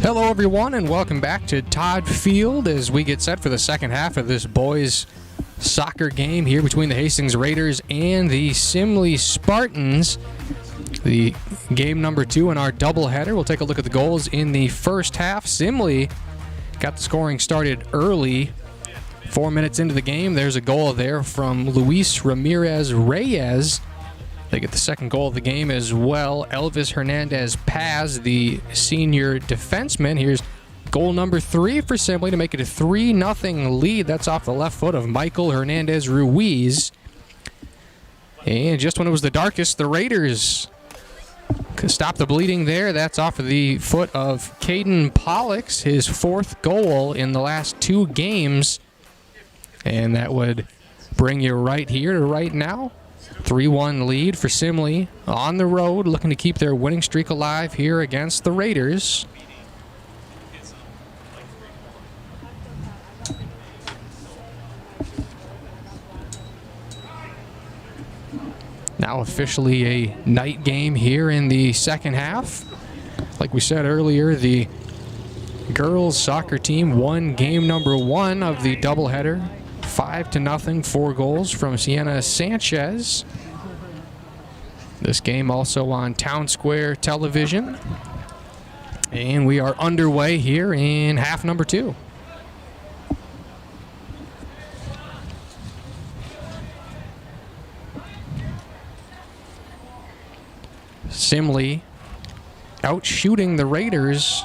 Hello, everyone, and welcome back to Todd Field as we get set for the second half of this boys' soccer game here between the Hastings Raiders and the Simley Spartans. The game number 2 in our doubleheader. We'll take a look at the goals in the first half. Simley got the scoring started early. 4 minutes into the game, there's a goal there from Luis Ramirez Reyes. They get the second goal of the game as well. Elvis Hernandez Paz, the senior defenseman. Here's goal number 3 for Simley to make it a 3-0 lead. That's off the left foot of Michael Hernandez Ruiz. And just when it was the darkest, the Raiders could stop the bleeding there. That's off of the foot of Caden Pollux, his 4th goal in the last 2 games. And that would bring you right here to right now. 3-1 lead for Simley on the road, looking to keep their winning streak alive here against the Raiders. Now officially a night game here in the second half. Like we said earlier, the girls soccer team won game number 1 of the doubleheader. 5-0, 4 goals from Sienna Sanchez. This game also on Town Square Television. And we are underway here in half number 2. Simley out shooting the Raiders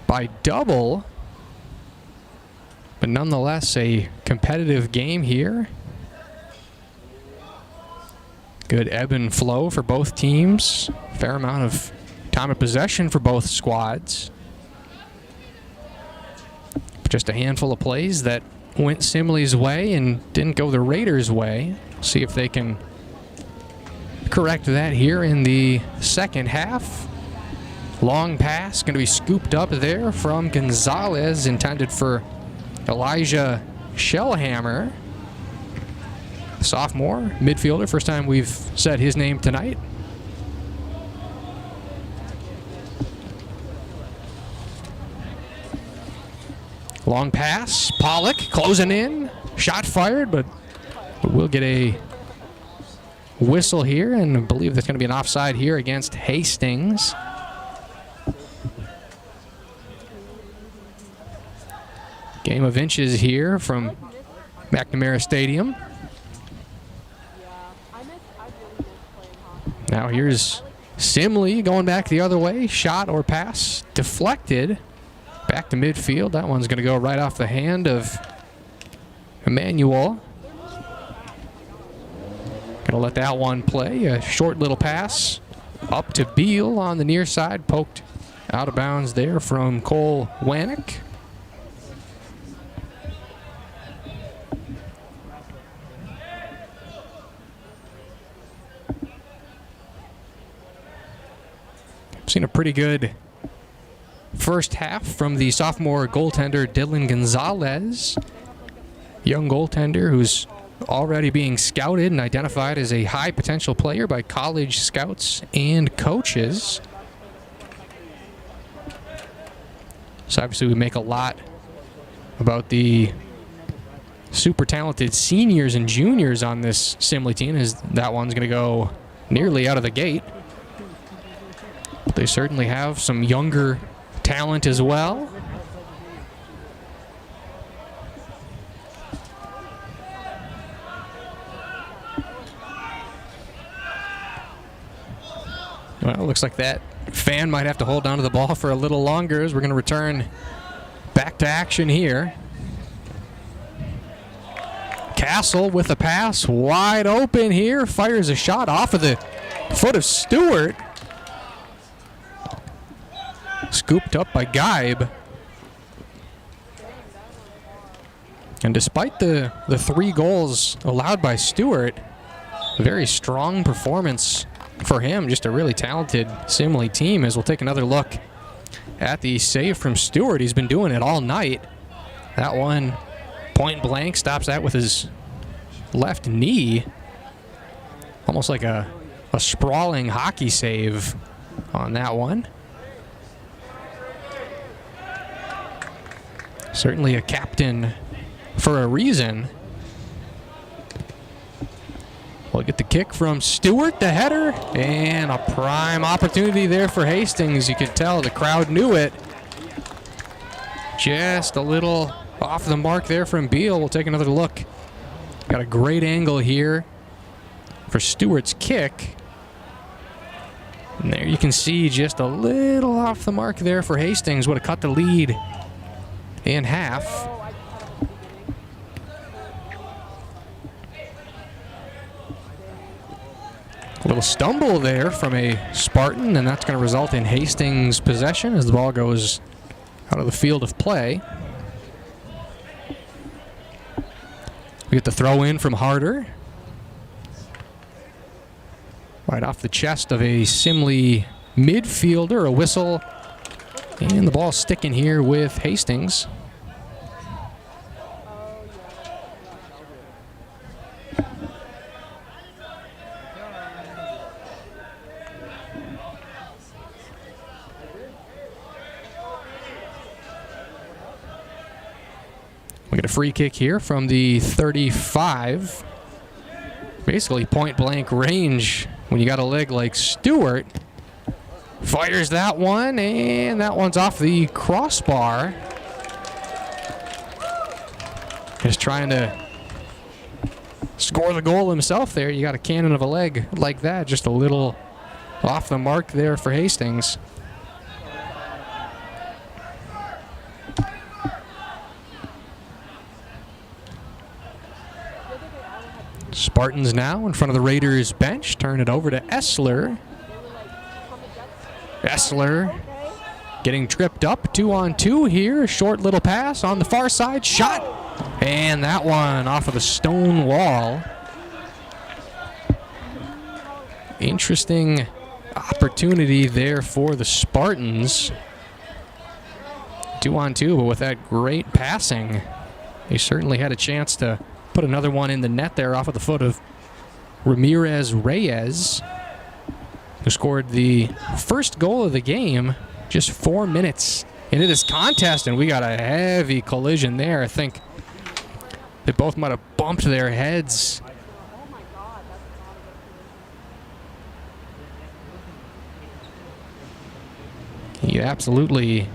by double. But nonetheless, a competitive game here. Good ebb and flow for both teams. Fair amount of time of possession for both squads. Just a handful of plays that went Simley's way and didn't go the Raiders' way. See if they can correct that here in the second half. Long pass going to be scooped up there from Gonzalez, intended for Elijah Shellhammer, sophomore midfielder. First time we've said his name tonight. Long pass. Pollock closing in. Shot fired, but we'll get a whistle here, and I believe there's going to be an offside here against Hastings. Game of inches here from McNamara Stadium. Now here's Simley going back the other way. Shot or pass deflected. Back to midfield. That one's going to go right off the hand of Emmanuel. Going to let that one play. A short little pass up to Beal on the near side. Poked out of bounds there from Cole Wanick. Seen a pretty good first half from the sophomore goaltender Dylan Gonzalez. Young goaltender who's already being scouted and identified as a high potential player by college scouts and coaches. So obviously we make a lot about the super talented seniors and juniors on this Simley team, as that one's going to go nearly out of the gate. They certainly have some younger talent as well. Well, it looks like that fan might have to hold on to the ball for a little longer, as we're going to return back to action here. Castle with a pass, wide open here, fires a shot off of the foot of Stewart. Scooped up by Geib. And despite the 3 goals allowed by Stewart, very strong performance for him. Just a really talented Simley team, as we'll take another look at the save from Stewart. He's been doing it all night. That one, point blank, stops that with his left knee. Almost like a sprawling hockey save on that one. Certainly a captain for a reason. We'll get the kick from Stewart, the header, and a prime opportunity there for Hastings. You could tell the crowd knew it. Just a little off the mark there from Beal. We'll take another look. Got a great angle here for Stewart's kick. And there you can see just a little off the mark there for Hastings. Would have cut the lead in half. A little stumble there from a Spartan, and that's going to result in Hastings' possession as the ball goes out of the field of play. We get the throw in from Harder. Right off the chest of a Simley midfielder, a whistle. And the ball sticking here with Hastings. We get a free kick here from the 35. Basically point blank range when you got a leg like Stewart. Fires that one, and that one's off the crossbar. Just trying to score the goal himself there. You got a cannon of a leg like that, just a little off the mark there for Hastings. Spartans now in front of the Raiders bench. Turn it over to Essler. Essler getting tripped up, 2-on-2 here. A short little pass on the far side. Shot. And that one off of the stone wall. Interesting opportunity there for the Spartans. 2-on-2, but with that great passing, they certainly had a chance to put another one in the net there off of the foot of Ramirez Reyes, who scored the first goal of the game just 4 minutes into this contest, and we got a heavy collision there. I think they both might have bumped their heads. You absolutely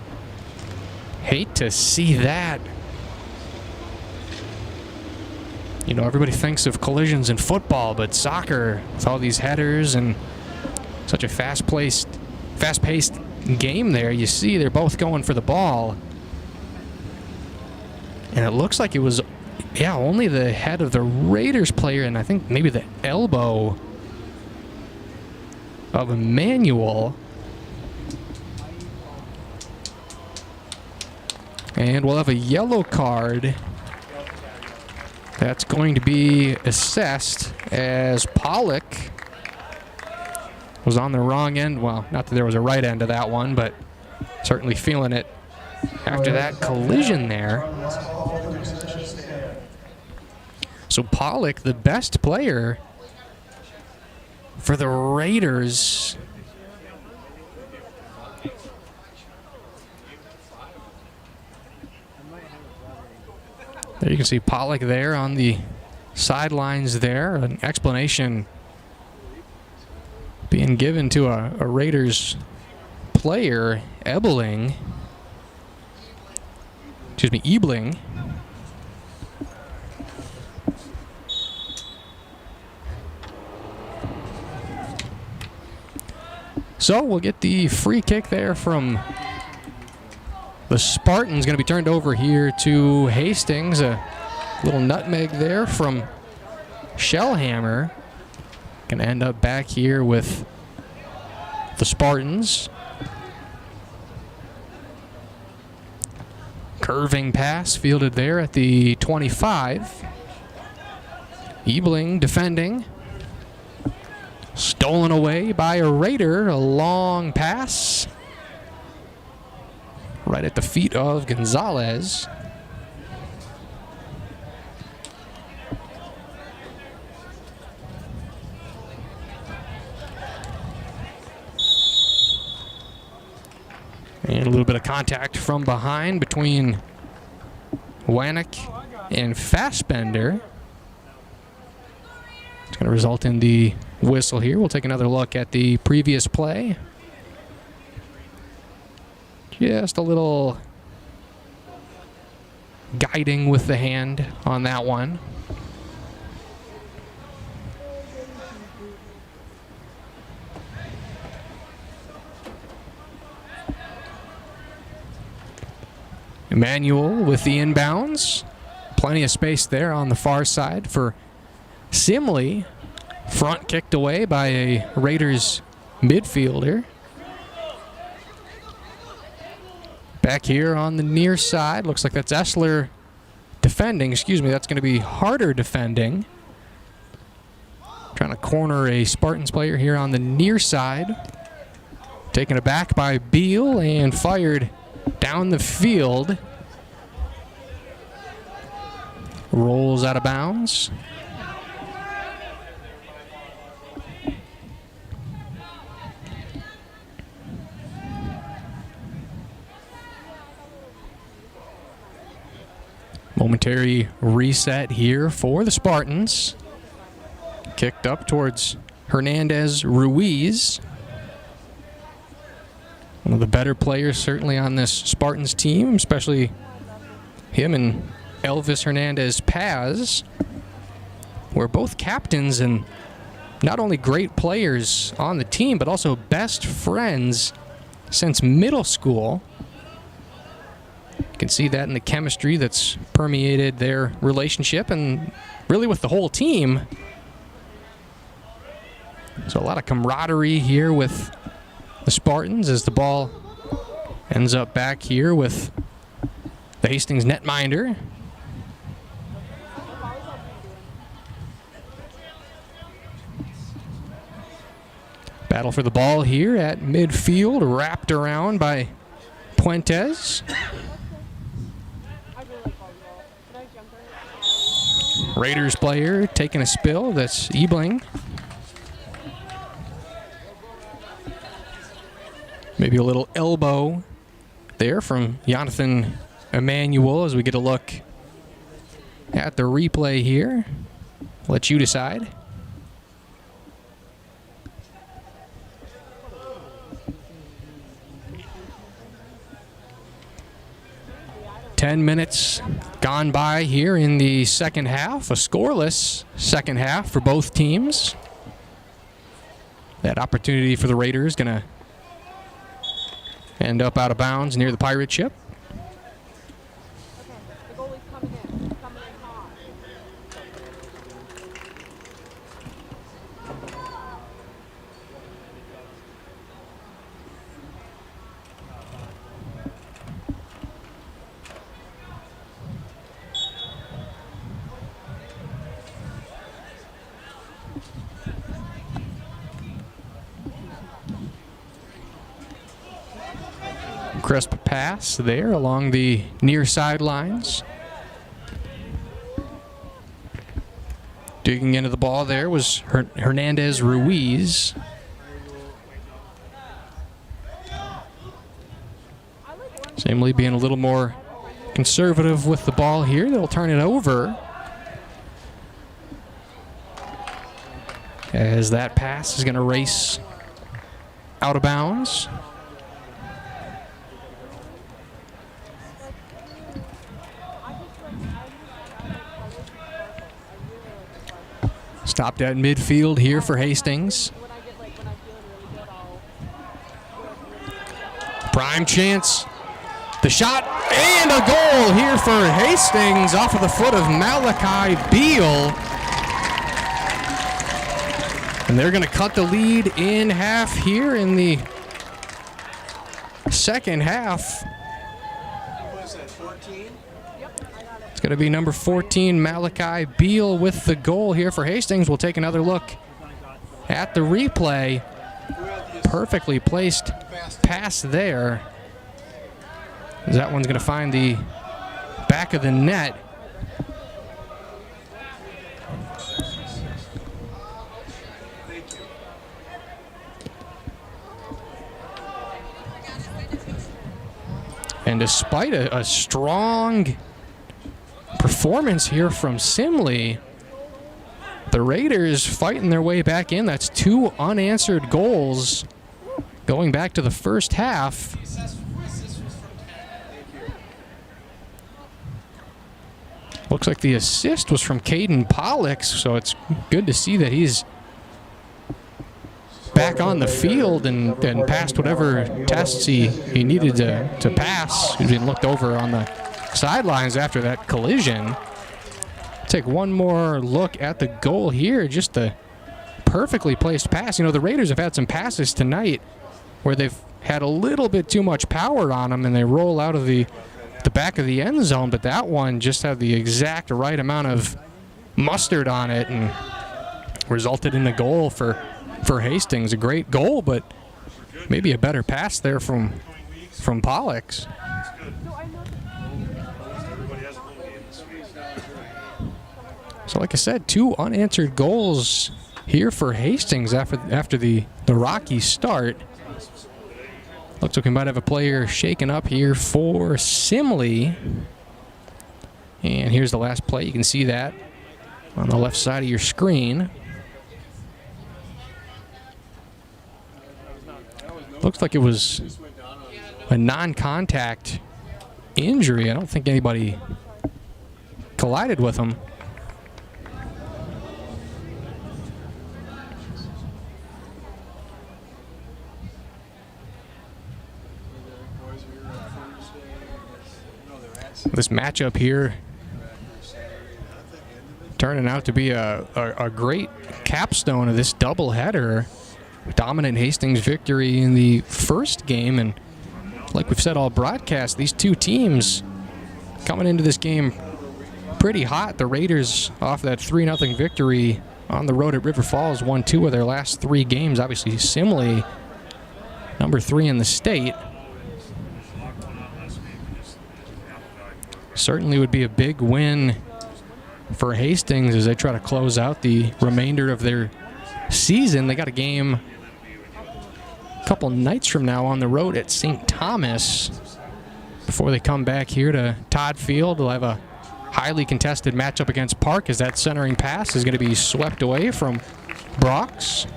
hate to see that. You know, everybody thinks of collisions in football, but soccer, with all these headers and such a fast-paced game there, you see they're both going for the ball. And it looks like it was, only the head of the Raiders player, and I think maybe the elbow of Emmanuel. And we'll have a yellow card. That's going to be assessed as Pollock was on the wrong end. Well, not that there was a right end to that one, but certainly feeling it after that collision there. So Pollock, the best player for the Raiders. There you can see Pollock there on the sidelines there. An explanation being given to a Raiders player, Ebling. Excuse me, Ebling. So we'll get the free kick there from the Spartans. Going to be turned over here to Hastings. A little nutmeg there from Shellhammer. Going to end up back here with the Spartans. Curving pass fielded there at the 25. Ebling defending. Stolen away by a Raider. A long pass. Right at the feet of Gonzalez. And a little bit of contact from behind between Wannick, and Fassbender. It's going to result in the whistle here. We'll take another look at the previous play. Just a little guiding with the hand on that one. Emmanuel with the inbounds. Plenty of space there on the far side for Simley. Front kicked away by a Raiders midfielder. Back here on the near side, looks like that's Essler defending. Excuse me, that's going to be Harder defending. Trying to corner a Spartans player here on the near side. Taken aback by Beal and fired down the field. Rolls out of bounds. Momentary reset here for the Spartans. Kicked up towards Hernandez Ruiz. One of the better players certainly on this Spartans team, especially him and Elvis Hernandez Paz, were both captains and not only great players on the team, but also best friends since middle school. You can see that in the chemistry that's permeated their relationship and really with the whole team. So a lot of camaraderie here with the Spartans as the ball ends up back here with the Hastings netminder. Battle for the ball here at midfield, wrapped around by Puentes. Raiders player taking a spill, that's Ebling. Maybe a little elbow there from Jonathan Emmanuel as we get a look at the replay here. Let you decide. Ten minutes gone by here in the second half. A scoreless second half for both teams. That opportunity for the Raiders going to end up out of bounds near the pirate ship. The goalie's coming in hot. Crisp pass there along the near sidelines. Digging into the ball there was Hernandez Ruiz. Simley being a little more conservative with the ball here. They'll turn it over as that pass is going to race out of bounds. Stopped at midfield here for Hastings. Prime chance. The shot and a goal here for Hastings off of the foot of Malachi Beal. And they're going to cut the lead in half here in the second half. It's going to be number 14, Malachi Beal, with the goal here for Hastings. We'll take another look at the replay. Perfectly placed pass there. That one's going to find the back of the net. And despite a strong performance here from Simley. The Raiders fighting their way back in. That's 2 unanswered goals going back to the first half. Looks like the assist was from Caden Pollock, so it's good to see that he's back on the field and passed whatever tests he needed to pass. He's been looked over on the sidelines after that collision. Take one more look at the goal here. Just a perfectly placed pass. You know, the Raiders have had some passes tonight where they've had a little bit too much power on them and they roll out of the back of the end zone, but that one just had the exact right amount of mustard on it and resulted in a goal for Hastings. A great goal, but maybe a better pass there from Pollock's. So like I said, 2 unanswered goals here for Hastings after the rocky start. Looks like we might have a player shaken up here for Simley. And here's the last play. You can see that on the left side of your screen. Looks like it was a non-contact injury. I don't think anybody collided with him. This matchup here turning out to be a great capstone of this doubleheader. Dominant Hastings victory in the first game, and like we've said all broadcast, these two teams coming into this game pretty hot. The Raiders off that 3-0 victory on the road at River Falls, won 2 of their last 3 games. Obviously Simley, number 3 in the state. Certainly would be a big win for Hastings as they try to close out the remainder of their season. They got a game a couple nights from now on the road at St. Thomas before they come back here to Todd Field. They'll have a highly contested matchup against Park as that centering pass is going to be swept away from Brox.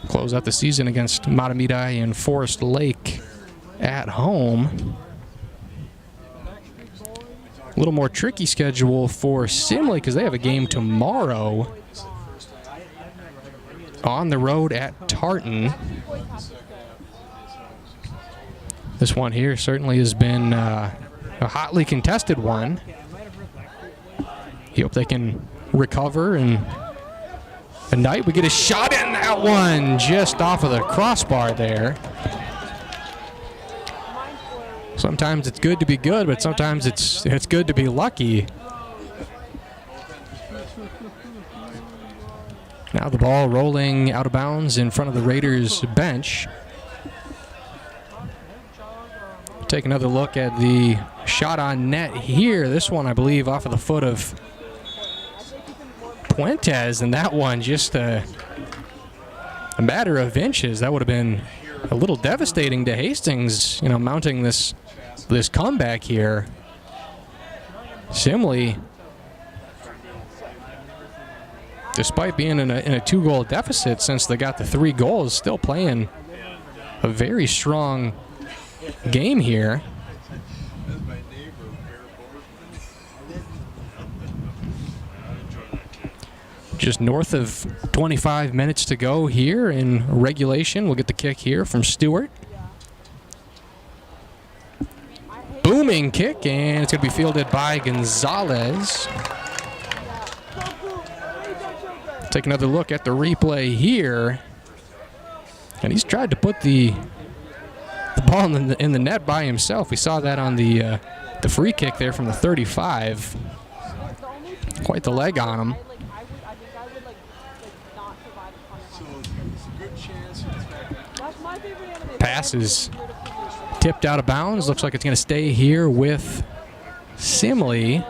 Close out the season against Matamidi and Forest Lake at home. A little more tricky schedule for Simley because they have a game tomorrow on the road at Tartan. This one here certainly has been a hotly contested one. You hope they can recover, and tonight we get a shot in that one just off of the crossbar there. Sometimes it's good to be good, but sometimes it's good to be lucky. Now the ball rolling out of bounds in front of the Raiders bench. Take another look at the shot on net here. This one, I believe, off of the foot of Puentes, and that one just a matter of inches. That would have been a little devastating to Hastings, you know, mounting this comeback here. Simley, despite being in a 2-goal deficit since they got the 3 goals, still playing a very strong game here. Just north of 25 minutes to go here in regulation. We'll get the kick here from Stewart. Booming kick, and it's going to be fielded by Gonzalez. Take another look at the replay here. And he's tried to put the ball in the net by himself. We saw that on the free kick there from the 35. Quite the leg on him. Pass is tipped out of bounds. Looks like it's going to stay here with Simley.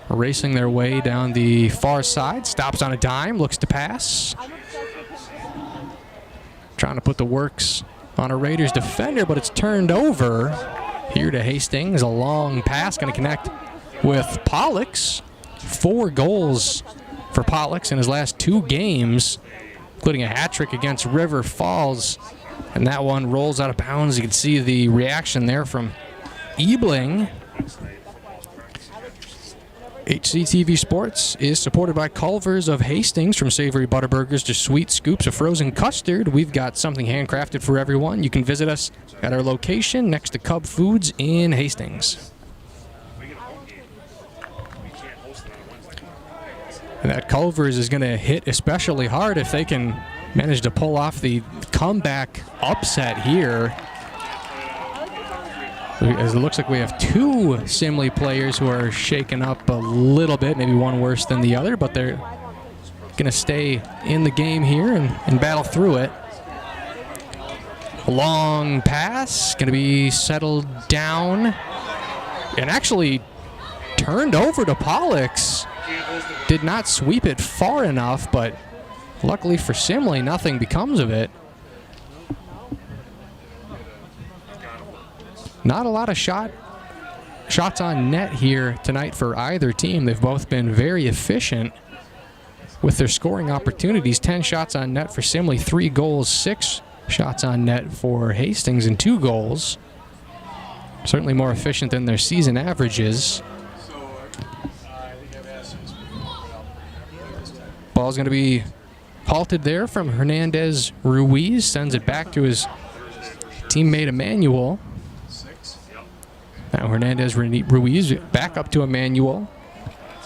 Racing their way down the far side. Stops on a dime. Looks to pass. Trying to put the works on a Raiders defender, but it's turned over. here to Hastings. A long pass going to connect with Pollux. 4 goals for Pollux in his last 2 games, including a hat trick against River Falls. And that one rolls out of bounds. You can see the reaction there from Ebling. HCTV Sports is supported by Culver's of Hastings. From savory butterburgers to sweet scoops of frozen custard, we've got something handcrafted for everyone. You can visit us at our location next to Cub Foods in Hastings. And that Culver's is going to hit especially hard if they can manage to pull off the comeback upset here. As it looks like we have 2 Simley players who are shaken up a little bit, maybe one worse than the other, but they're going to stay in the game here and battle through it. A long pass, going to be settled down and actually turned over to Pollux. Did not sweep it far enough, but luckily for Simley, nothing becomes of it. Not a lot of shots on net here tonight for either team. They've both been very efficient with their scoring opportunities. 10 shots on net for Simley, 3 goals, 6 shots on net for Hastings, and 2 goals. Certainly more efficient than their season averages. Ball's going to be halted there from Hernandez Ruiz. Sends it back to his teammate Emmanuel. Now Hernandez Ruiz back up to Emmanuel.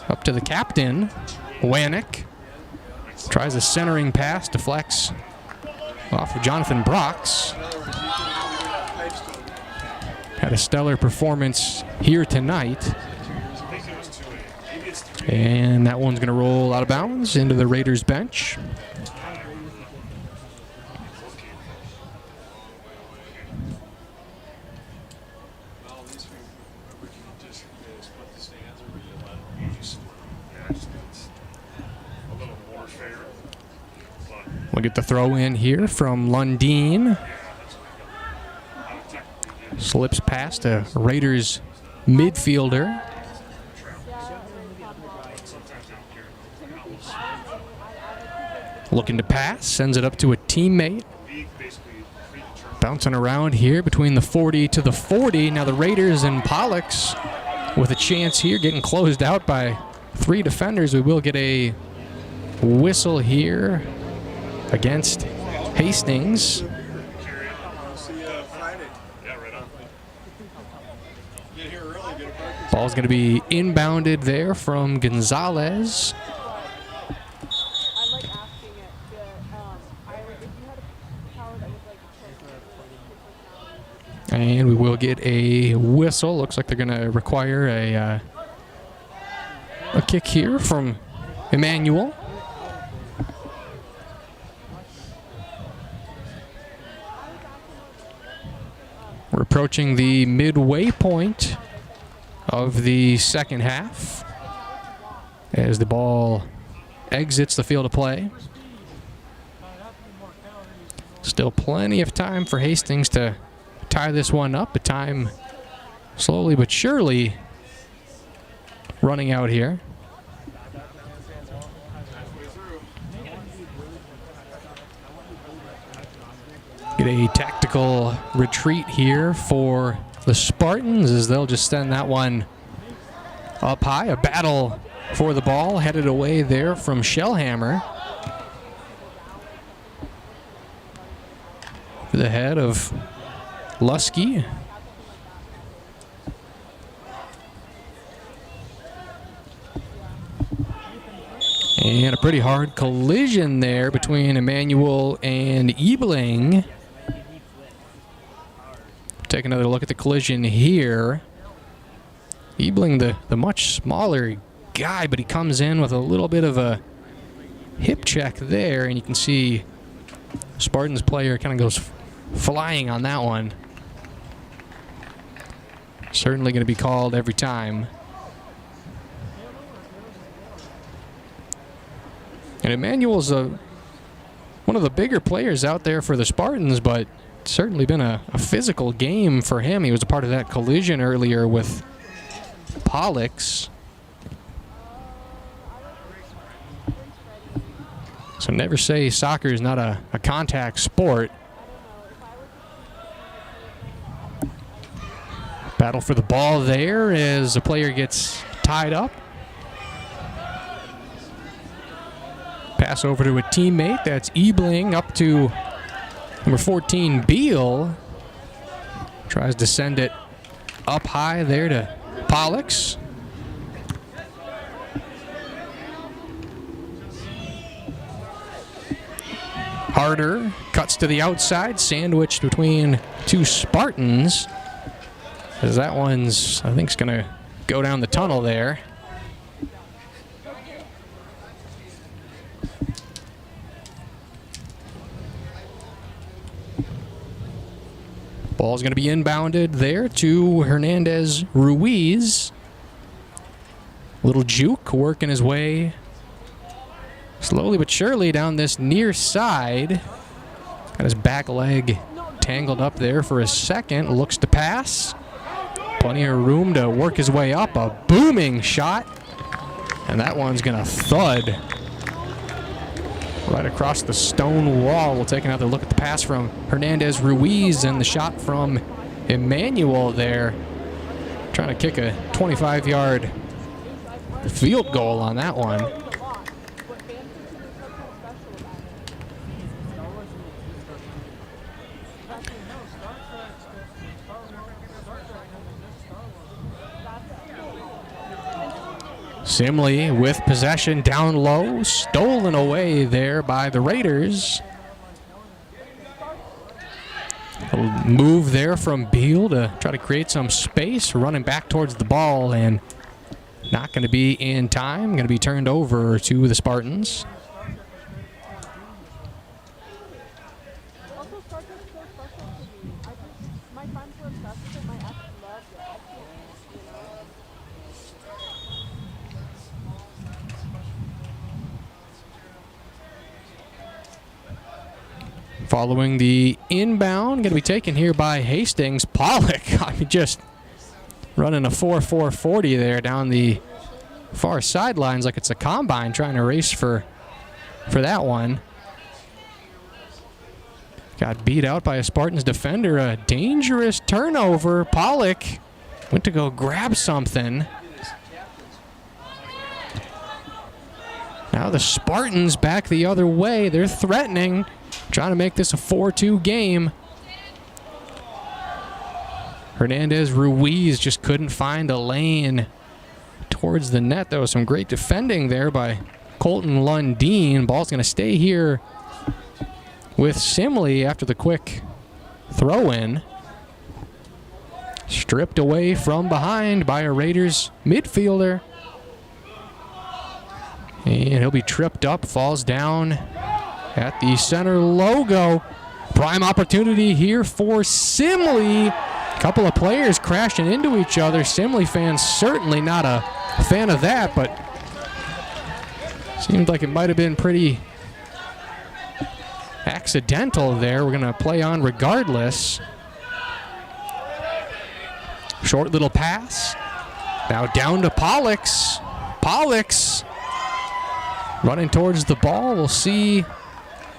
Up to the captain, Wanek. Tries a centering pass, deflects off of Jonathan Brox. Had a stellar performance here tonight. And that one's going to roll out of bounds into the Raiders bench. We'll get the throw in here from Lundeen. Slips past a Raiders midfielder. Looking to pass, sends it up to a teammate. Bouncing around here between the 40 to the 40. Now the Raiders and Pollux with a chance here, getting closed out by 3 defenders. We will get a whistle here against Hastings. Ball's going to be inbounded there from Gonzalez. And we will get a whistle. Looks like they're going to require a kick here from Emmanuel. We're approaching the midway point of the second half as the ball exits the field of play. Still plenty of time for Hastings to tie this one up, but time slowly but surely running out here. Get a tactical retreat here for the Spartans as they'll just send that one up high. A battle for the ball headed away there from Shellhammer. To the head of Lusky. And a pretty hard collision there between Emmanuel and Ebling. Take another look at the collision here. Ebling, the much smaller guy, but he comes in with a little bit of a hip check there, and you can see Spartans player kind of goes flying on that one. Certainly going to be called every time. And Emmanuel's one of the bigger players out there for the Spartans, but certainly been a physical game for him. He was a part of that collision earlier with Pollux. So never say soccer is not a contact sport. Battle for the ball there as the player gets tied up. Pass over to a teammate. That's Ebling up to number 14, Beal. Tries to send it up high there to Pollux. Harder cuts to the outside, sandwiched between two Spartans. As that one's, I think, is going to go down the tunnel there. Ball's going to be inbounded there to Hernandez Ruiz. Little juke working his way slowly but surely down this near side. Got his back leg tangled up there for a second. Looks to pass. Plenty of room to work his way up. A booming shot. And that one's going to thud right across the stone wall. We'll take another look at the pass from Hernandez Ruiz and the shot from Emmanuel there. Trying to kick a 25-yard field goal on that one. Simley with possession down low, stolen away there by the Raiders. A move there from Beal to try to create some space, running back towards the ball, and not going to be in time. Going to be turned over to the Spartans. Following the inbound, going to be taken here by Hastings. Pollock, I mean, just running a 4.440 there down the far sidelines like it's a combine, trying to race for that one. Got beat out by a Spartans defender. A dangerous turnover. Pollock went to go grab something. Now the Spartans back the other way. They're threatening. Trying to make this a 4-2 game. Hernandez Ruiz just couldn't find a lane towards the net. There was some great defending there by Colton Lundeen. Ball's going to stay here with Simley after the quick throw-in. Stripped away from behind by a Raiders midfielder. And he'll be tripped up, falls down at the center logo. Prime opportunity here for Simley. A couple of players crashing into each other. Simley fans certainly not a fan of that, but seemed like it might have been pretty accidental there. We're going to play on regardless. Short little pass. Now down to Pollux. Pollux running towards the ball. We'll see.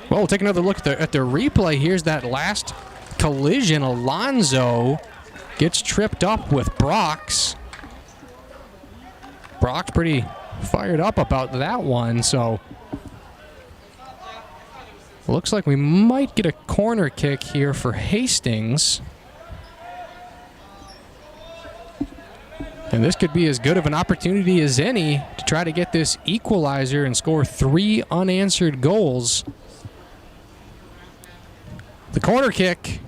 Well, we'll take another look at the replay. Here's that last collision. Alonzo gets tripped up with Brox. Brock's pretty fired up about that one, so looks like we might get a corner kick here for Hastings. And this could be as good of an opportunity as any to try to get this equalizer and score 3 unanswered goals. The corner kick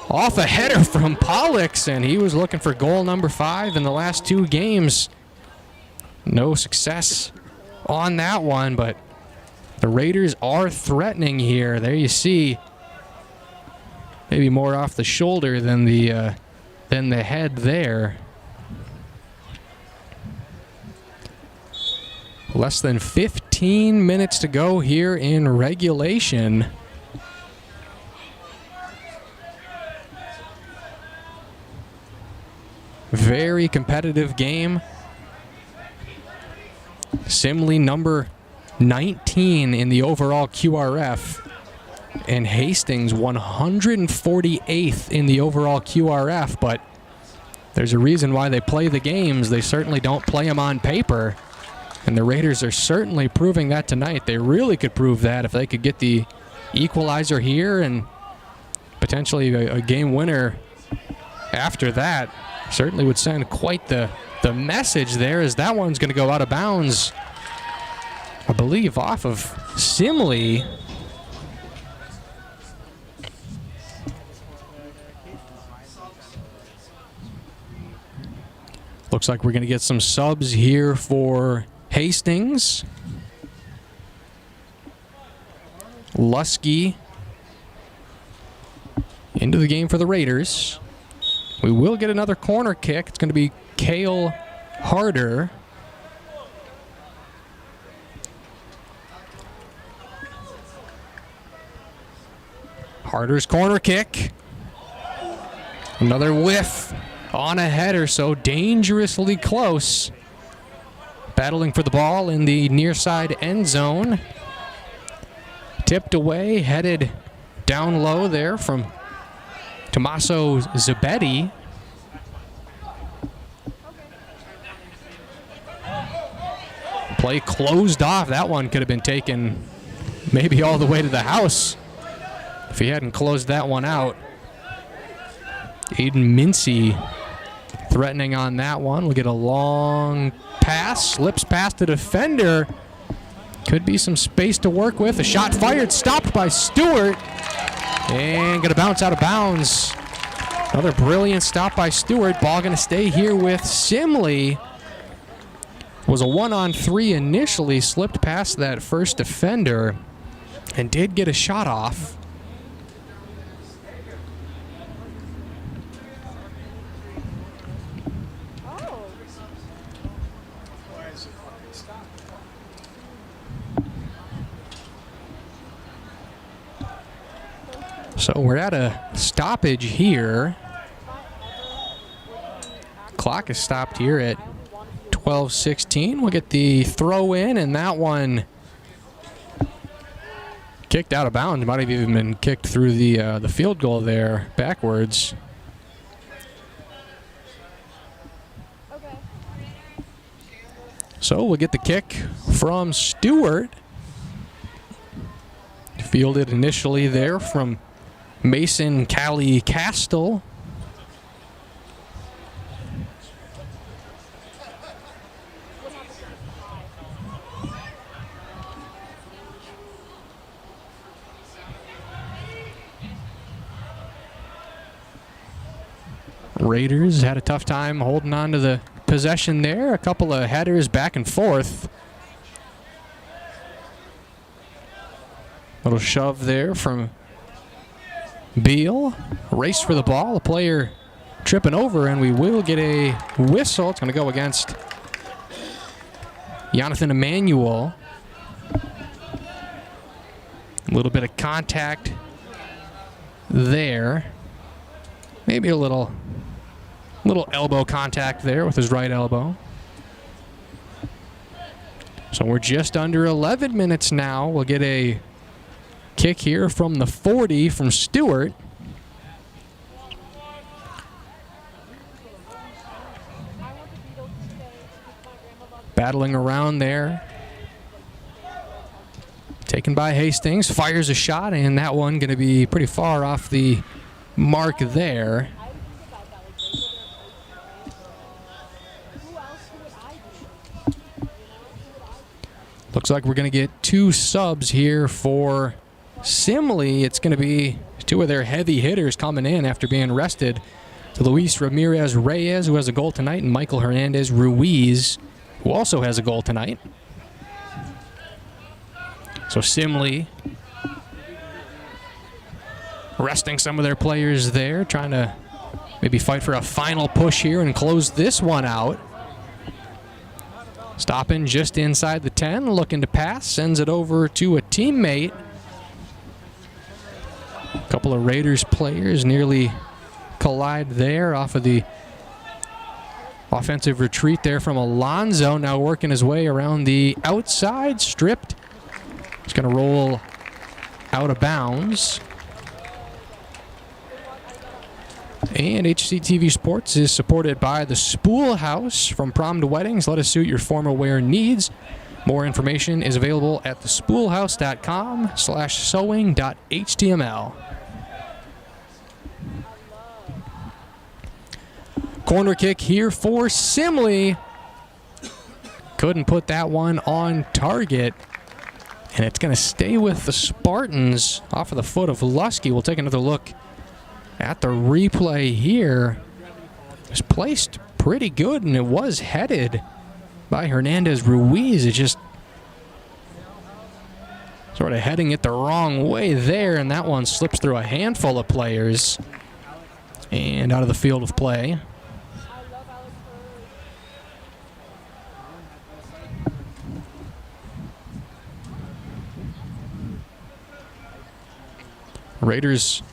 off a header from Pollux, and he was looking for goal number 5 in the last 2 games. No success on that one, but the Raiders are threatening here. There you see, maybe more off the shoulder than the head there. Less than 15 minutes to go here in regulation. very competitive game. Simley number 19 in the overall QRF, and Hastings 148th in the overall QRF, but there's a reason why they play the games. They certainly don't play them on paper, and the Raiders are certainly proving that tonight. They really could prove that if they could get the equalizer here and potentially a game winner after that. Certainly would send quite the message there, as that one's going to go out of bounds, I believe, off of Simley. Looks like we're going to get some subs here for Hastings. Lusky into the game for the Raiders. We will get another corner kick. It's going to be Cale Harder. Harder's corner kick. Another whiff on a header, so dangerously close. Battling for the ball in the near side end zone. Tipped away, headed down low there from Tommaso Zabetti. Play closed off. That one could have been taken maybe all the way to the house if he hadn't closed that one out. Aiden Mincy threatening on that one. We'll get a long pass. Slips past the defender. Could be some space to work with. A shot fired. Stopped by Stewart. And going to bounce out of bounds. Another brilliant stop by Stewart. Ball going to stay here with Simley. Was a 1-on-3 initially. Slipped past that first defender. And did get a shot off. So we're at a stoppage here. Clock is stopped here at 12:16. We'll get the throw in, and that one kicked out of bounds. Might have even been kicked through the field goal there backwards. So we'll get the kick from Stewart. Fielded initially there from Mason Callie Castle. Raiders had a tough time holding on to the possession there. A couple of headers back and forth. Little shove there from Beal. Race for the ball. A player tripping over, and we will get a whistle. It's going to go against Jonathan Emmanuel. A little bit of contact there. Maybe a little elbow contact there with his right elbow. So we're just under 11 minutes now. We'll get a kick here from the 40 from Stewart. Battling around there. Taken by Hastings. Fires a shot, and that one going to be pretty far off the mark there. Looks like we're going to get two subs here for Simley. It's going to be two of their heavy hitters coming in after being rested. Luis Ramirez Reyes, who has a goal tonight, and Michael Hernandez Ruiz, who also has a goal tonight. So Simley resting some of their players there, trying to maybe fight for a final push here and close this one out. Stopping just inside the 10, looking to pass, sends it over to a teammate. A couple of Raiders players nearly collide there off of the Offensive retreat there from Alonzo, now working his way around the outside, stripped. He's going to roll out of bounds. And HCTV Sports is supported by the Spool House. From prom to weddings, let us suit your formal wear needs. More information is available at thespoolhouse.com/sewing.html. Corner kick here for Simley. Couldn't put that one on target. And it's going to stay with the Spartans off of the foot of Lusky. We'll take another look at the replay here. It was placed pretty good, and it was headed by Hernandez Ruiz. It just sort of heading it the wrong way there, and that one slips through a handful of players and out of the field of play. Raiders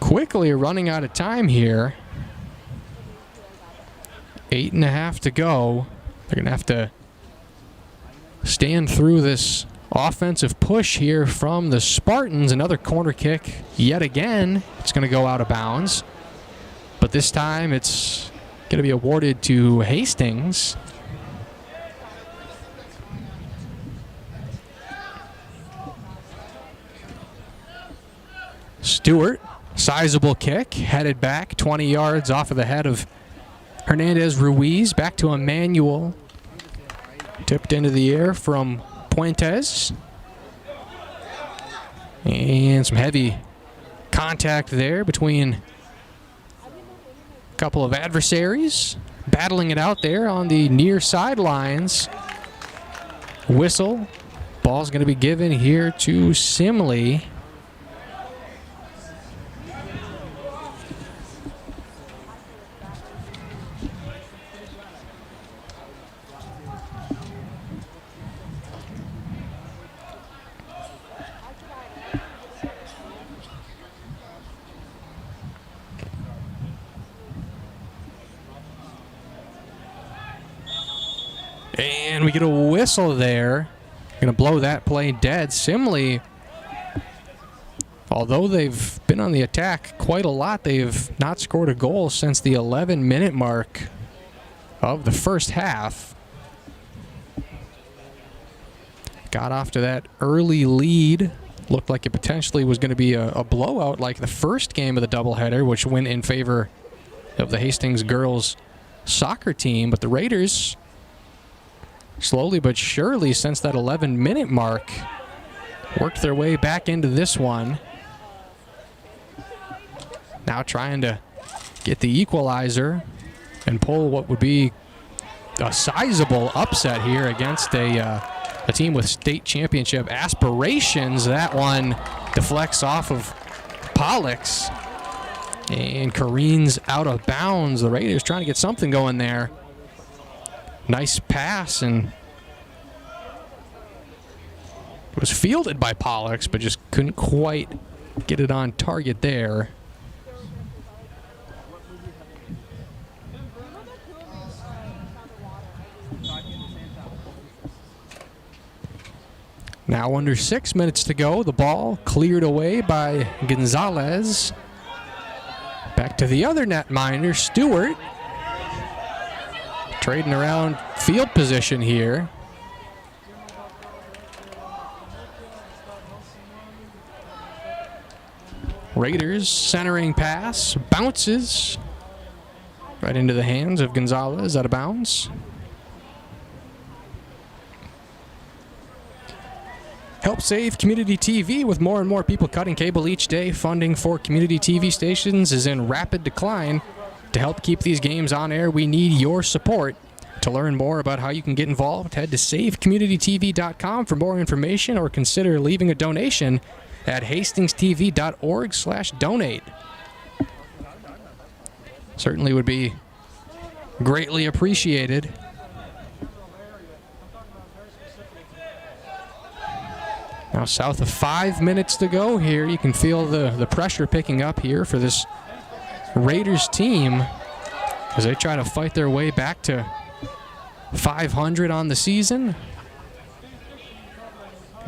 quickly running out of time here. 8.5 to go. They're going to have to stand through this offensive push here from the Spartans. Another corner kick yet again. It's going to go out of bounds. But this time it's going to be awarded to Hastings. Stewart, sizable kick, headed back 20 yards off of the head of Hernandez Ruiz. Back to Emmanuel. Tipped into the air from Puentes. And some heavy contact there between a couple of adversaries. Battling it out there on the near sidelines. Whistle. Ball's going to be given here to Simley. And we get a whistle there. Going to blow that play dead. Simley, although they've been on the attack quite a lot, they've not scored a goal since the 11-minute mark of the first half. Got off to that early lead. Looked like it potentially was going to be a blowout like the first game of the doubleheader, which went in favor of the Hastings girls soccer team. But the Raiders, slowly but surely, since that 11-minute mark, worked their way back into this one. Now trying to get the equalizer and pull what would be a sizable upset here against a team with state championship aspirations. That one deflects off of Pollux and careens out of bounds. The Raiders trying to get something going there. Nice pass, and it was fielded by Pollux, but just couldn't quite get it on target there. Now under 6 minutes to go, the ball cleared away by Gonzalez. Back to the other netminder, Stewart. Trading around field position here. Raiders centering pass, bounces right into the hands of Gonzalez, out of bounds. Help save community TV. With more and more people cutting cable each day, funding for community TV stations is in rapid decline. To help keep these games on air, we need your support. To learn more about how you can get involved, head to savecommunitytv.com for more information, or consider leaving a donation at hastingstv.org/donate. Certainly would be greatly appreciated. Now south of 5 minutes to go here. You can feel the pressure picking up here for this Raiders team. as they try to fight their way back to 500 on the season.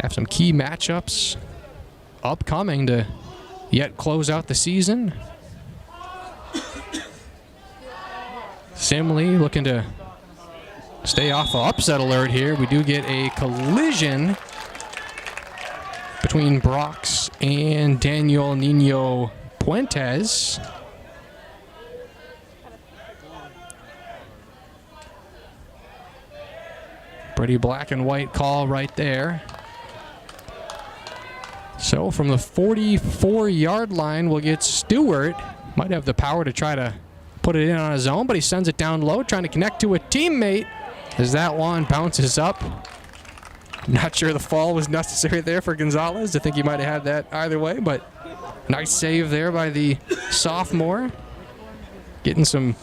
Have some key matchups upcoming to yet close out the season. Simley looking to stay off of upset alert here. We do get a collision between Brox and Daniel Nino Puentes. Pretty black and white call right there. So from the 44-yard line, we'll get Stewart. Might have the power to try to put it in on his own, but he sends it down low, trying to connect to a teammate as that one bounces up. Not sure the fall was necessary there for Gonzalez. I think he might have had that either way, but nice save there by the sophomore. Getting some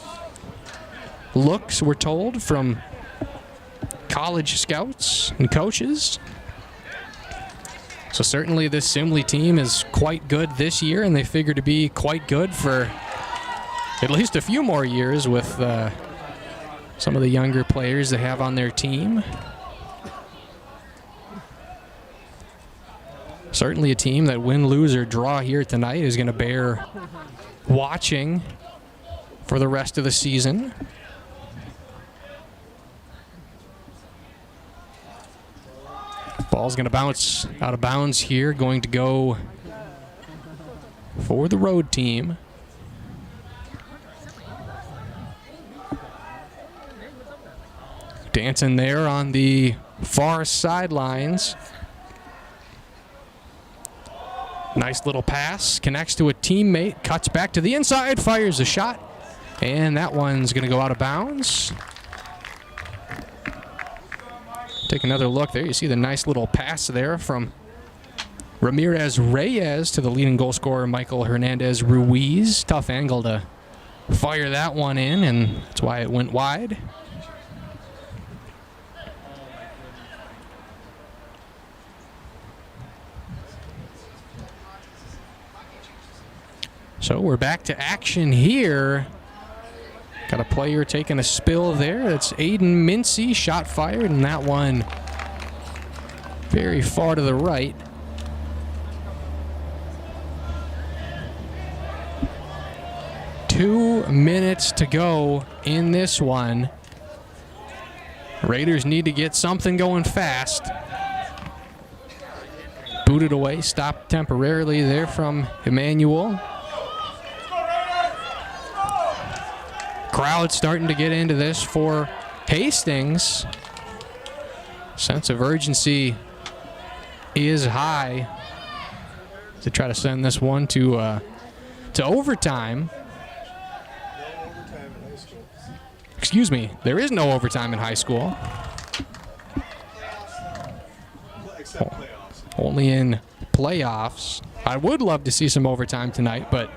looks, we're told, from college scouts and coaches. So certainly this Simley team is quite good this year, and they figure to be quite good for at least a few more years with some of the younger players they have on their team. Certainly a team that win, lose, or draw here tonight is going to bear watching for the rest of the season. Ball's going to bounce out of bounds here, going to go for the road team. Dancing there on the far sidelines. Nice little pass, connects to a teammate, cuts back to the inside, fires a shot, and that one's going to go out of bounds. Take another look there. You see the nice little pass there from Ramirez Reyes to the leading goal scorer, Michael Hernandez Ruiz. Tough angle to fire that one in, and that's why it went wide. So we're back to action here. Got a player taking a spill there. That's Aiden Mincy, shot fired, and that one very far to the right. Two minutes to go in this one. Raiders need to get something going fast. Booted away, stopped temporarily there from Emmanuel. Crowd starting to get into this for Hastings. Sense of urgency is high to try to send this one to overtime. Excuse me, there is no overtime in high school. Only in playoffs. I would love to see some overtime tonight, but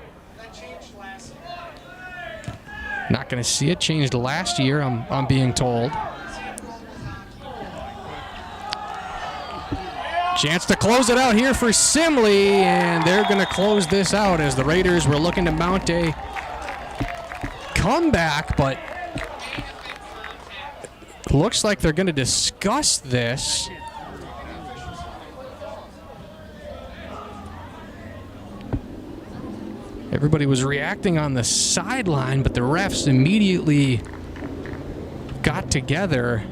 not going to see it. Changed last year, I'm being told. Chance to close it out here for Simley, and they're going to close this out as the Raiders were looking to mount a comeback, but looks like they're going to discuss this. Everybody was reacting on the sideline, but the refs immediately got together.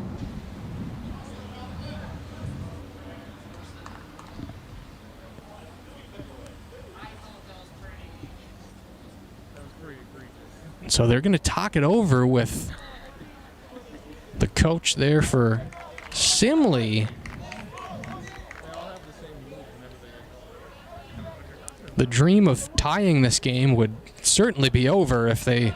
So they're going to talk it over with the coach there for Simley. The dream of tying this game would certainly be over if they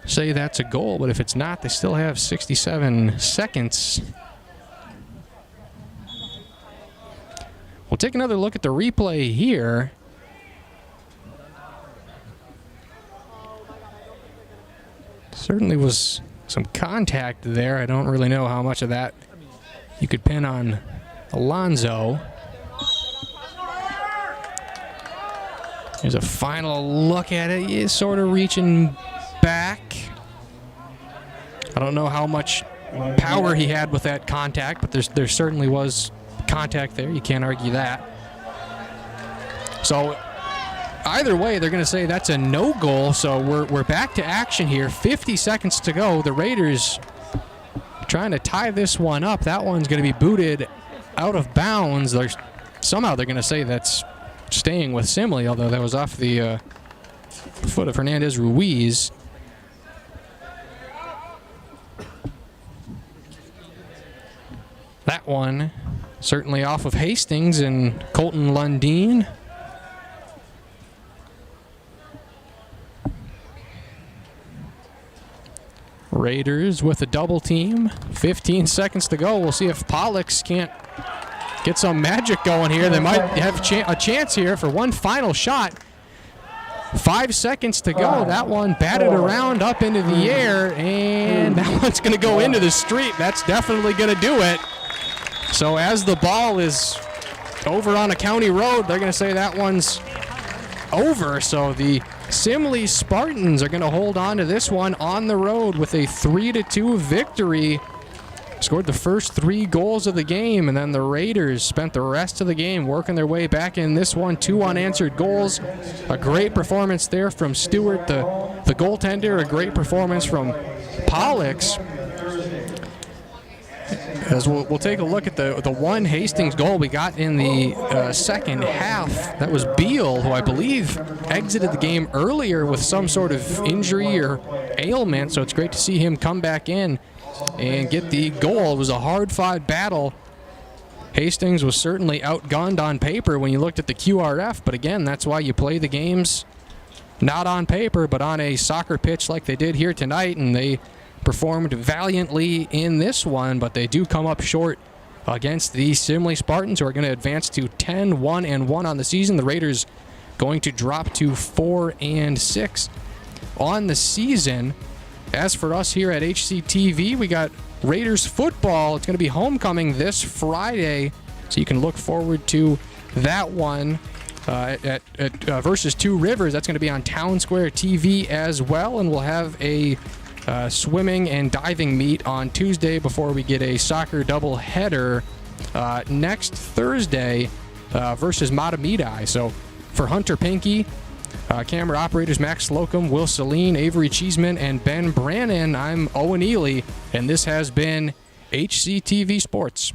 say that's a goal, but if it's not, they still have 67 seconds. We'll take another look at the replay here. Certainly was some contact there. I don't really know how much of that you could pin on Alonzo. Here's a final look at it. He's sort of reaching back. I don't know how much power he had with that contact, but there certainly was contact there. You can't argue that. So either way, they're going to say that's a no goal. So we're back to action here. 50 seconds to go. The Raiders trying to tie this one up. That one's going to be booted out of bounds. Somehow they're going to say that's staying with Simley, although that was off the foot of Hernandez Ruiz. That one certainly off of Hastings and Colton Lundeen. Raiders with a double team. 15 seconds to go. We'll see if Pollux can't get some magic going here. They might have a chance here for one final shot. 5 seconds to go. That one batted around up into the air, and that one's going to go into the street. That's definitely going to do it. So as the ball is over on a county road, they're going to say that one's over. So the Simley Spartans are going to hold on to this one on the road with a 3-2 victory. Scored the first 3 goals of the game, and then the Raiders spent the rest of the game working their way back in this one. 2 unanswered goals. A great performance there from Stewart, the goaltender. A great performance from Pollux. As we'll take a look at the one Hastings goal we got in the second half. That was Beal, who I believe exited the game earlier with some sort of injury or ailment, so it's great to see him come back in and get the goal. It was a hard-fought battle. Hastings was certainly outgunned on paper when you looked at the QRF, but again, that's why you play the games not on paper, but on a soccer pitch like they did here tonight, and they performed valiantly in this one, but they do come up short against the Simley Spartans, who are going to advance to 10-1-1 on the season. The Raiders going to drop to 4-6 on the season. As for us here at HCTV, we got Raiders football. It's going to be homecoming this Friday, so you can look forward to that one at versus Two Rivers. That's going to be on Town Square TV as well, and we'll have a swimming and diving meet on Tuesday before we get a soccer doubleheader next Thursday versus Matamidi. So for Hunter Pinkey, camera operators Max Slocum, Will Celine, Avery Cheeseman, and Ben Brannon, I'm Owen Ely, and this has been HCTV Sports.